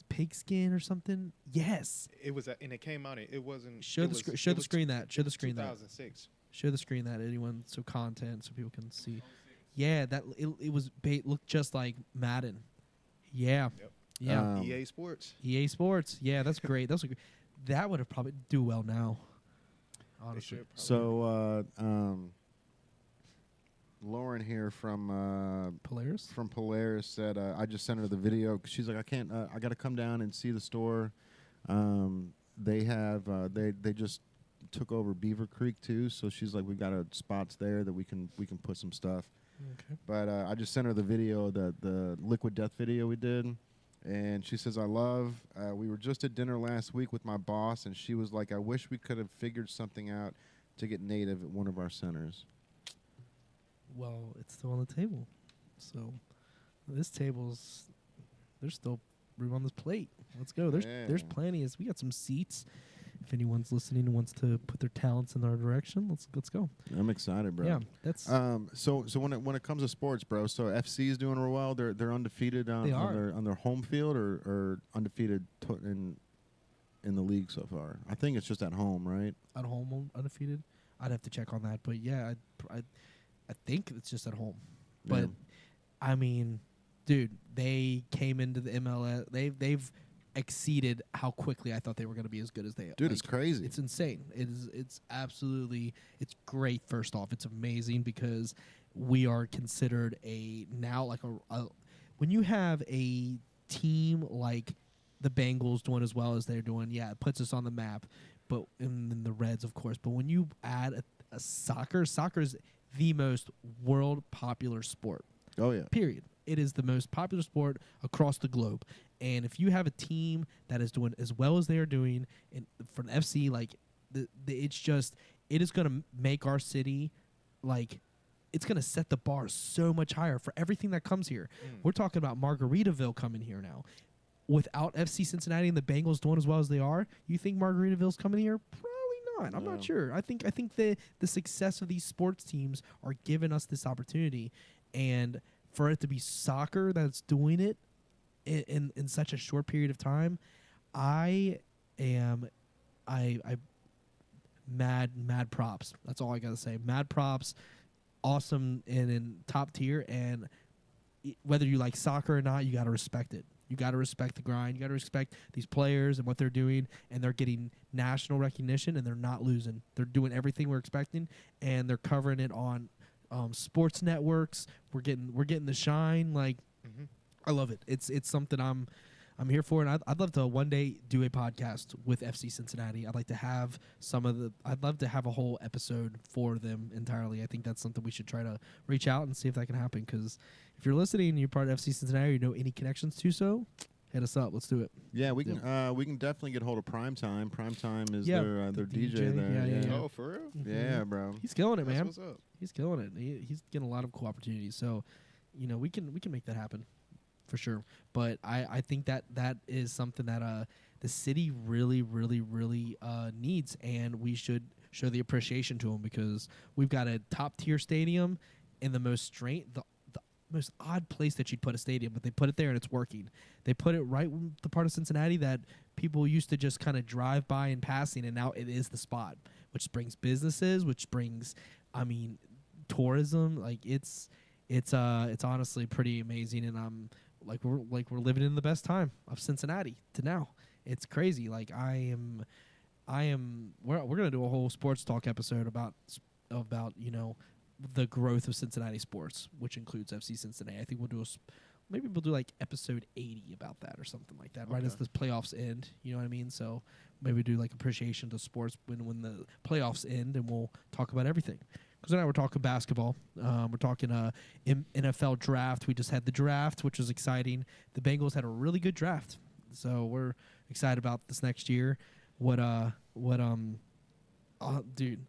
pigskin or something? Yes. It was, and it came out. It wasn't. Show the screen that. 2006. Show the screen that anyone, so content so people can see. Yeah, that it was looked just like Madden. Yeah. Yep. Yeah. EA Sports. EA Sports. Yeah, that's great. That would have probably do well now. Honestly. So Lauren here from Polaris. From Polaris said I just sent her the video 'cause she's like I can't I got to come down and see the store. They have they just took over Beaver Creek too, so she's like we got spots there that we can put some stuff. Okay. But I just sent her the video, the Liquid Death video we did, and she says we were just at dinner last week with my boss, and she was like I wish we could have figured something out to get Native at one of our centers. Well, it's still on the table. So this table's there's still room on this plate. Let's go. There's plenty. We got some seats. If anyone's listening and wants to put their talents in our direction, let's go. I'm excited, bro. Yeah, that's so when it comes to sports, bro. So FC is doing real well. They're undefeated on their home field or undefeated in the league so far. I think it's just at home, right? At home, undefeated. I'd have to check on that, but yeah, I think it's just at home. But I mean, dude, they came into the MLS. They've exceeded how quickly I thought they were going to be as good as they are. Dude, it's crazy. It's insane. It's absolutely, it's great. First off, it's amazing because we are considered when you have a team like the Bengals doing as well as they're doing, yeah, it puts us on the map. But and then the Reds, of course. But when you add a soccer is the most world popular sport. Oh yeah. Period. It is the most popular sport across the globe. And if you have a team that is doing as well as they are doing in for an FC, like it's just it is going to make our city like it's going to set the bar so much higher for everything that comes here. We're talking about Margaritaville coming here now. Without FC Cincinnati and the Bengals doing as well as they are, you think Margaritaville's coming here? Probably not. I'm not sure. I think the success of these sports teams are giving us this opportunity, and for it to be soccer that's doing it in such a short period of time, I mad props. That's all I gotta say. Mad props, awesome and in top tier. And whether you like soccer or not, you gotta respect it. You gotta respect the grind. You gotta respect these players and what they're doing, and they're getting national recognition, and they're not losing. They're doing everything we're expecting, and they're covering it on sports networks. We're getting the shine. Like, I love it. It's something I'm here for, and I'd love to one day do a podcast with FC Cincinnati. I'd like to have I'd love to have a whole episode for them entirely. I think that's something we should try to reach out and see if that can happen. Because if you're listening and you're part of FC Cincinnati, or you know any connections to hit us up. Let's do it. Yeah, we can definitely get hold of Primetime. Primetime is their DJ there. Yeah. Oh, for real? Yeah, bro. He's killing it, That's man. what's up. He's killing it. He's getting a lot of cool opportunities. So, we can make that happen for sure. But I think that is something that the city really, really, really needs, and we should show the appreciation to them, because we've got a top tier stadium in the most the most odd place that you'd put a stadium, but they put it there and it's working. They put it right in the part of Cincinnati that people used to just kind of drive by in passing, and now it is the spot, which brings businesses, which brings, tourism. Like it's honestly pretty amazing, and we're living in the best time of Cincinnati to now. It's crazy. Like we're gonna do a whole sports talk episode about the growth of Cincinnati sports, which includes FC Cincinnati. I think we'll do maybe we'll do like episode 80 about that or something like that, right as the playoffs end. You know what I mean? So maybe do like appreciation to sports when the playoffs end, and we'll talk about everything. Because now we're talking basketball. We're talking NFL draft. We just had the draft, which was exciting. The Bengals had a really good draft, so we're excited about this next year. Dude,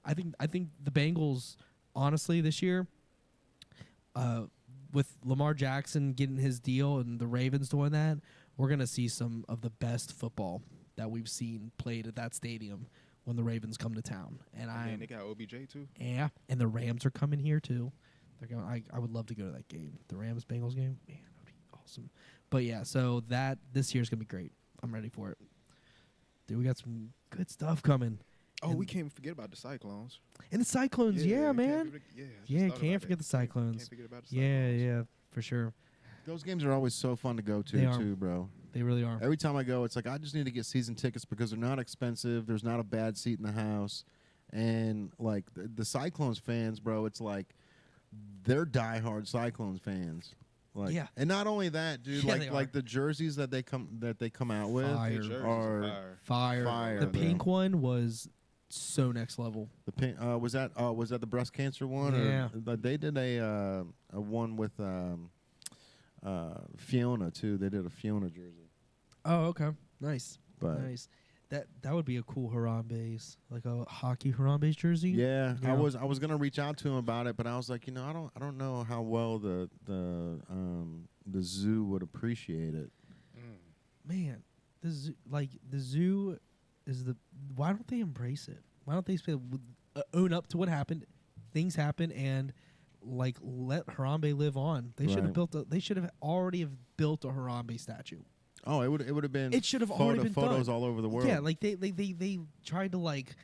I think the Bengals, honestly, this year, with Lamar Jackson getting his deal and the Ravens doing that, we're gonna see some of the best football that we've seen played at that stadium when the Ravens come to town. And they got OBJ too. Yeah, and the Rams are coming here too. They're going. I would love to go to that game, the Rams Bengals game. Man, that'd be awesome. But yeah, so this year's gonna be great. I'm ready for it. Dude, we got some good stuff coming. Oh, and we can't forget about the Cyclones. And the Cyclones, man. Can't forget the Cyclones. Can't forget about the Cyclones. Yeah, for sure. Those games are always so fun to go to, too, bro. They really are. Every time I go, it's like I just need to get season tickets because they're not expensive. There's not a bad seat in the house. And, like, the Cyclones fans, bro, it's like they're diehard Cyclones fans. Like, yeah. And not only that, dude, like the jerseys that they come out with are fire. The pink one was so next level. The pink was that the breast cancer one? Yeah. Or, they did a one with Fiona too. They did a Fiona jersey. Oh, okay. Nice. Nice. That would be a cool Harambe's, like a hockey Harambe's jersey. Yeah, I was gonna reach out to him about it, but I was like, I don't know how well the zoo would appreciate it. Man, the zoo is the. Why don't they embrace it? Why don't they own up to what happened? Things happen, and like let Harambe live on. They should have They should have already built a Harambe statue. Oh, it would have been. It should have already been photos done. all over the world. Yeah, like they tried to like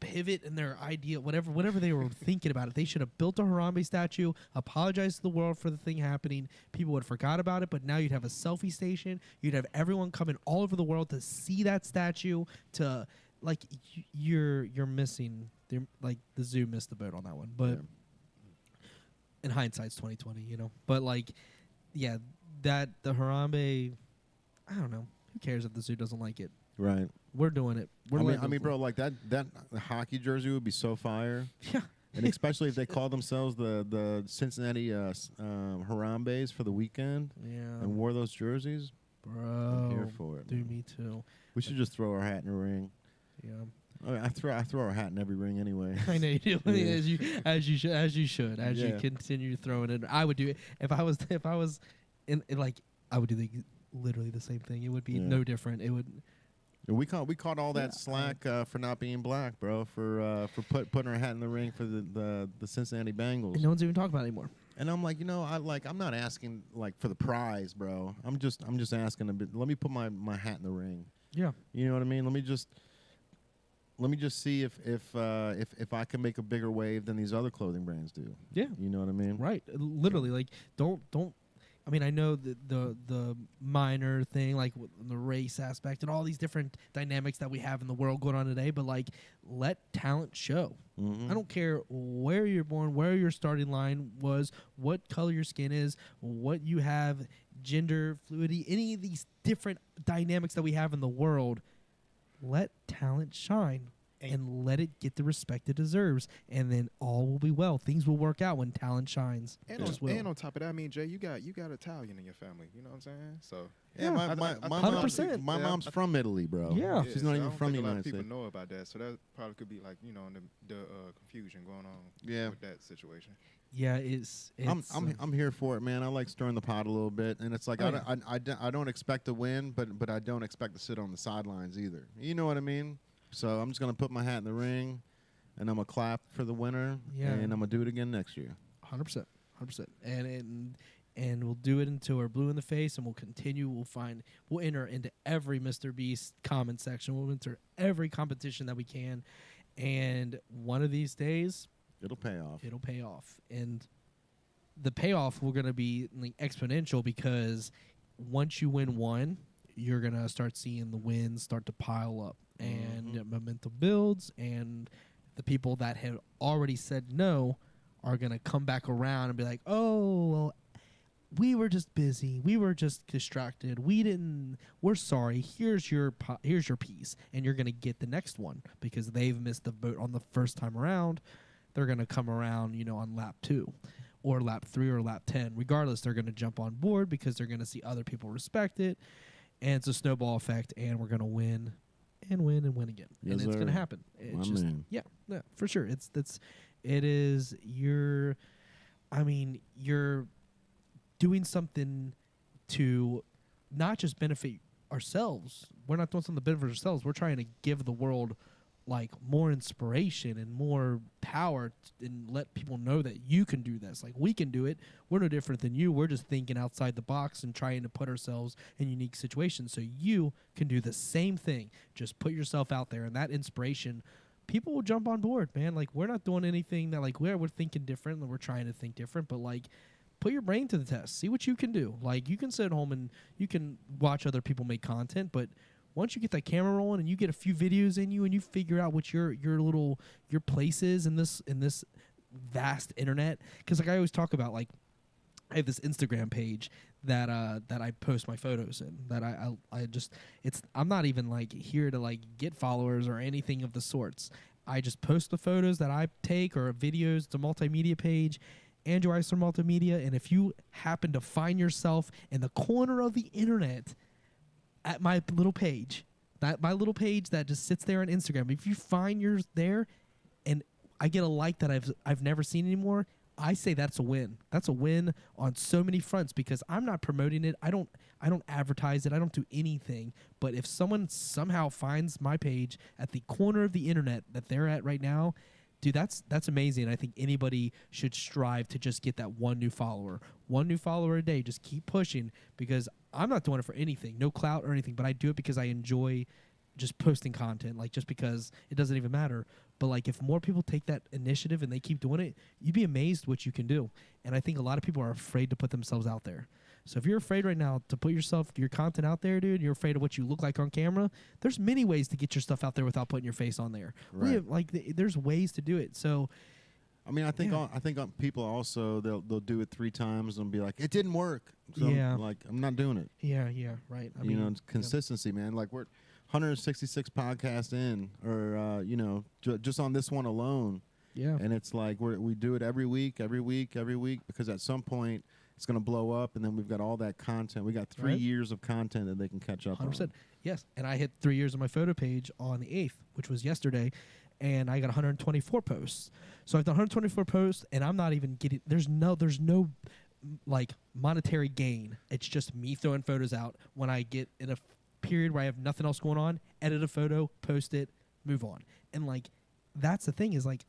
pivot in their idea, whatever they were thinking about it. They should have built a Harambe statue, apologized to the world for the thing happening. People would have forgot about it, but now you'd have a selfie station. You'd have everyone coming all over the world to see that statue. To like, you're missing. Like the zoo missed the boat on that one, but in hindsight's 2020, But like, yeah, the Harambe. I don't know. Who cares if the zoo doesn't like it? Right. We're doing it. I mean, bro, like that hockey jersey would be so fire. Yeah. And especially if they call themselves the Cincinnati Harambe's for the weekend and wore those jerseys. Bro, I'm here for it. Dude, me too. We should just throw our hat in a ring. Yeah. I throw our hat in every ring anyway. I know you do. Yeah. as you should you continue throwing it. I would do it if I was in like I would do literally the same thing. It would be no different. It would. We caught all that slack for not being black, bro. For putting our hat in the ring for the Cincinnati Bengals. And no one's even talking about it anymore. And I'm like, I'm not asking like for the prize, bro. I'm just asking a bit. Let me put my hat in the ring. Yeah. You know what I mean? Let me just see if I can make a bigger wave than these other clothing brands do. Yeah. You know what I mean? Right. Literally, like don't. I mean, I know the minor thing, like the race aspect and all these different dynamics that we have in the world going on today, but like let talent show. Mm-hmm. I don't care where you're born, where your starting line was, what color your skin is, what you have, gender fluidity, any of these different dynamics that we have in the world. Let talent shine and let it get the respect it deserves, and then all will be well. Things will work out when talent shines. And on top of that, I mean, Jay, you got Italian in your family. You know what I'm saying? So my mom's from Italy, bro. Yeah, she's not even from the United States. A lot of people know about that, so that probably could be like the confusion going on with that situation. Yeah, it's I'm here for it, man. I like stirring the pot a little bit, and it's like I don't expect to win, but I don't expect to sit on the sidelines either. You know what I mean? So I'm just gonna put my hat in the ring, and I'm gonna clap for the winner, and I'm gonna do it again next year. 100%, and we'll do it until we're blue in the face, and we'll continue. We'll enter into every Mr. Beast comment section. We'll enter every competition that we can, and one of these days, it'll pay off. And the payoff will gonna be like exponential, because once you win one, you're gonna start seeing the wins start to pile up. And momentum builds, and the people that had already said no are going to come back around and be like, oh, well, we were just busy. We were just distracted. We're sorry. Here's your piece. And you're going to get the next one because they've missed the boat on the first time around. They're going to come around, on lap 2 or lap 3 or lap 10. Regardless, they're going to jump on board because they're going to see other people respect it. And it's a snowball effect, and we're going to win. And win again, yes, and it's gonna happen. It's just man. Yeah, for sure. You're doing something to not just benefit ourselves. We're not doing something to benefit ourselves. We're trying to give the world like more inspiration and more power and let people know that you can do this. Like, we can do it. We're no different than you. We're just thinking outside the box and trying to put ourselves in unique situations so you can do the same thing. Just put yourself out there, and that inspiration, people will jump on board, man. Like, we're not doing anything that like we're thinking different, and we're trying to think different, but like, put your brain to the test. See what you can do. Like, you can sit at home and you can watch other people make content, but once you get that camera rolling and you get a few videos in you and you figure out what your place is in this vast internet, because like I always talk about, like, I have this Instagram page that I post my photos in, that I'm not even like here to like get followers or anything of the sorts. I just post the photos that I take or videos. It's a multimedia page, Andrew Eisler Multimedia, and if you happen to find yourself in the corner of the internet at my little page, that just sits there on Instagram, if you find yours there and I get a like that I've never seen anymore, I say that's a win. That's a win on so many fronts, because I'm not promoting it. I don't advertise it. I don't do anything. But if someone somehow finds my page at the corner of the internet that they're at right now, dude, that's amazing. I think anybody should strive to just get that one new follower a day. Just keep pushing, because I'm not doing it for anything, no clout or anything, but I do it because I enjoy just posting content, like, just because it doesn't even matter. But like, if more people take that initiative and they keep doing it, you'd be amazed what you can do. And I think a lot of people are afraid to put themselves out there. So if you're afraid right now to put your content out there, dude, you're afraid of what you look like on camera, there's many ways to get your stuff out there without putting your face on there. Right. There's ways to do it. So I mean, I think people also they'll do it 3 times and be like, it didn't work. So Yeah. I'm not doing it. Yeah, right. I mean, it's consistency, man. Like we're 166 podcasts in, or just on this one alone. Yeah. And it's like we do it every week, because at some point it's going to blow up, and then we've got all that content. We got 3 years of content that they can catch up 100%. on. Yes, and I hit 3 years on my photo page on the 8th, which was yesterday, and I got 124 posts. So I've done 124 posts, and I'm not even getting. There's no like monetary gain. It's just me throwing photos out when I get in a period where I have nothing else going on. Edit a photo, post it, move on, and like that's the thing is like.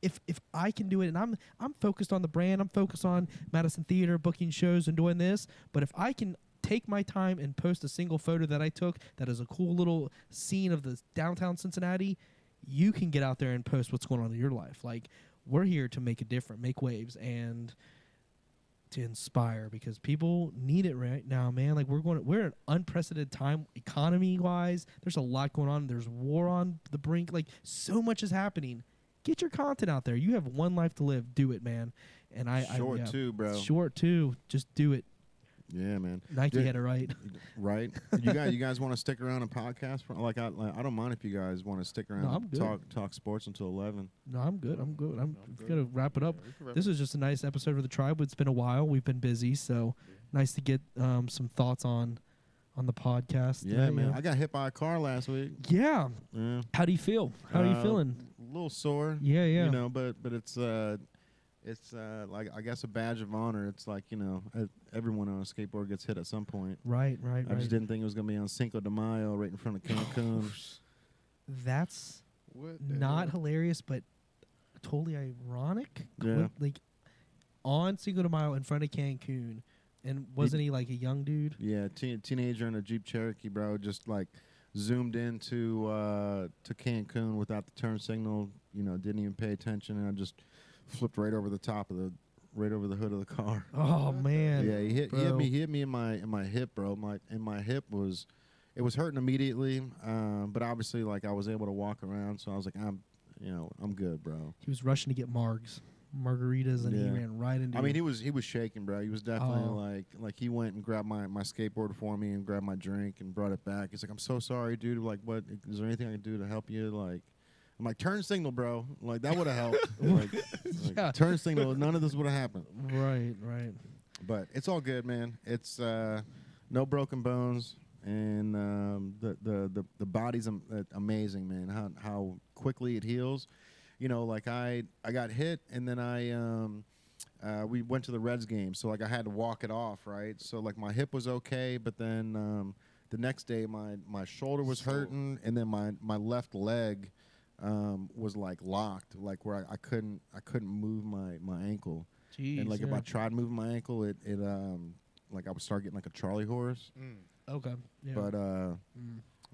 If I can do it, and I'm focused on the brand, I'm focused on Madison Theater, booking shows and doing this, but if I can take my time and post a single photo that I took that is a cool little scene of the downtown Cincinnati, you can get out there and post what's going on in your life. Like, we're here to make a difference, make waves, and to inspire, because people need it right now, man. Like, we're in an unprecedented time economy-wise. There's a lot going on. There's war on the brink. Like, so much is happening. Get your content out there. You have one life to live. Do it, man. And short too, bro. Short too. Just do it. Yeah, man. Nike had it right. Right. You guys want to stick around and podcast? I don't mind if you guys want to stick around and talk sports until 11. No, I'm good. I'm gonna wrap it up. This is just a nice episode of the Tribe. It's been a while. We've been busy, so nice to get some thoughts on the podcast. Yeah, man. I got hit by a car last week. Yeah. How do you feel? How are you feeling? A little sore. Yeah. But it's like, I guess, a badge of honor. It's like, everyone on a skateboard gets hit at some point. Right. I just didn't think it was gonna be on Cinco de Mayo right in front of Cancun. That's not hilarious, but totally ironic. Yeah. Like on Cinco de Mayo in front of Cancun. And wasn't he like a young dude? Yeah, teenager in a Jeep Cherokee, bro. Just like zoomed into to Cancun without the turn signal. Didn't even pay attention, and I just flipped right over the hood of the car. Oh man! Yeah, he hit me in my hip, bro. My hip was hurting immediately, but obviously like I was able to walk around, so I was like, I'm good, bro. He was rushing to get margaritas, and he ran right into. I mean, he was shaking, bro. He was definitely like he went and grabbed my skateboard for me and grabbed my drink and brought it back. He's like, I'm so sorry, dude. Like, what? Is there anything I can do to help you? Like, I'm like, turn signal, bro. Like, that would have helped. like turn signal. None of this would have happened. Right. But it's all good, man. It's no broken bones, and the body's amazing, man. How quickly it heals. Like I got hit, and then we went to the Reds game, so like I had to walk it off, right? So like my hip was okay, but then the next day my shoulder was hurting, and then my left leg was like locked, like where I couldn't move my ankle. Jeez, and like if I tried moving my ankle, it like I would start getting like a Charlie horse. Okay. Yeah. But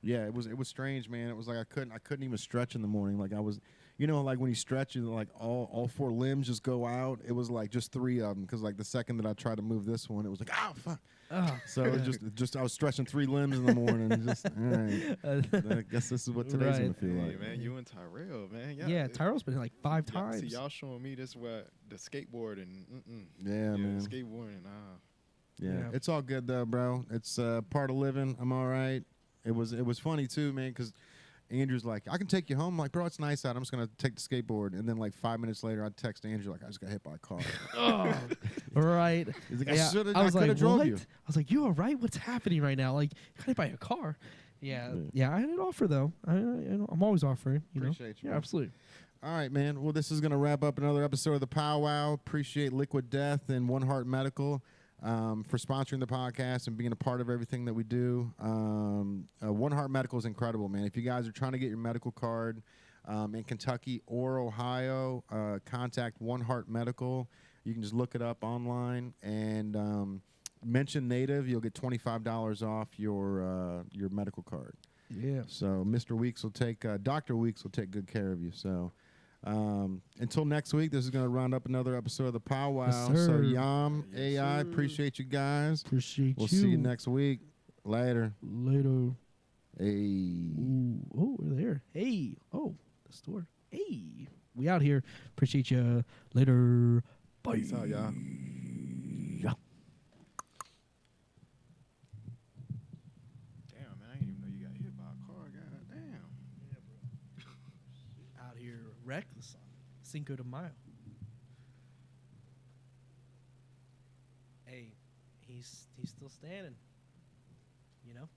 yeah, it was strange, man. It was like I couldn't even stretch in the morning. Like I was. Like when you stretch, like all 4 limbs just go out. It was like just 3 of them, because like the second that I tried to move this one, it was like, oh fuck. So it just I was stretching 3 limbs in the morning. And just all right. I guess this is what today's gonna feel like. Man, you and Tyrell, man. Yeah, Tyrell's been like 5 times. See, y'all showing me this the skateboard and yeah, man. Skateboarding. Yeah, it's all good though, bro. It's part of living. I'm all right. It was funny too, man, because Andrew's like, I can take you home. I'm like, bro, it's nice out. I'm just going to take the skateboard. And then like 5 minutes later, I text Andrew, like, I just got hit by a car. Right. He's like, I could have drove you. I was like, you all right? What's happening right now? Like, you got hit by a car. Yeah, I had an offer, though. I'm always offering. Appreciate you. Yeah, absolutely. All right, man. Well, this is going to wrap up another episode of the Powwow. Appreciate Liquid Death and One Heart Medical for sponsoring the podcast and being a part of everything that we do. One Heart Medical is incredible, man. If you guys are trying to get your medical card in Kentucky or Ohio, contact One Heart Medical. You can just look it up online and mention Native. You'll get $25 off your medical card. Yeah. So Mr. Weeks will take Dr. Weeks will take good care of you. So until next week, this is going to round up another episode of the Powwow. Yes, so Yam, AI, appreciate you guys. Appreciate We'll see you next week. Later. Hey. Ooh. Oh, we're there. Hey. Oh, the store. Hey. We We out here. Appreciate you. Later. Bye. Peace out, y'all. Yeah. Damn, man, I didn't even know you got hit by a car. God damn. Out here reckless on Cinco de Mayo. Hey, he's still standing. You know?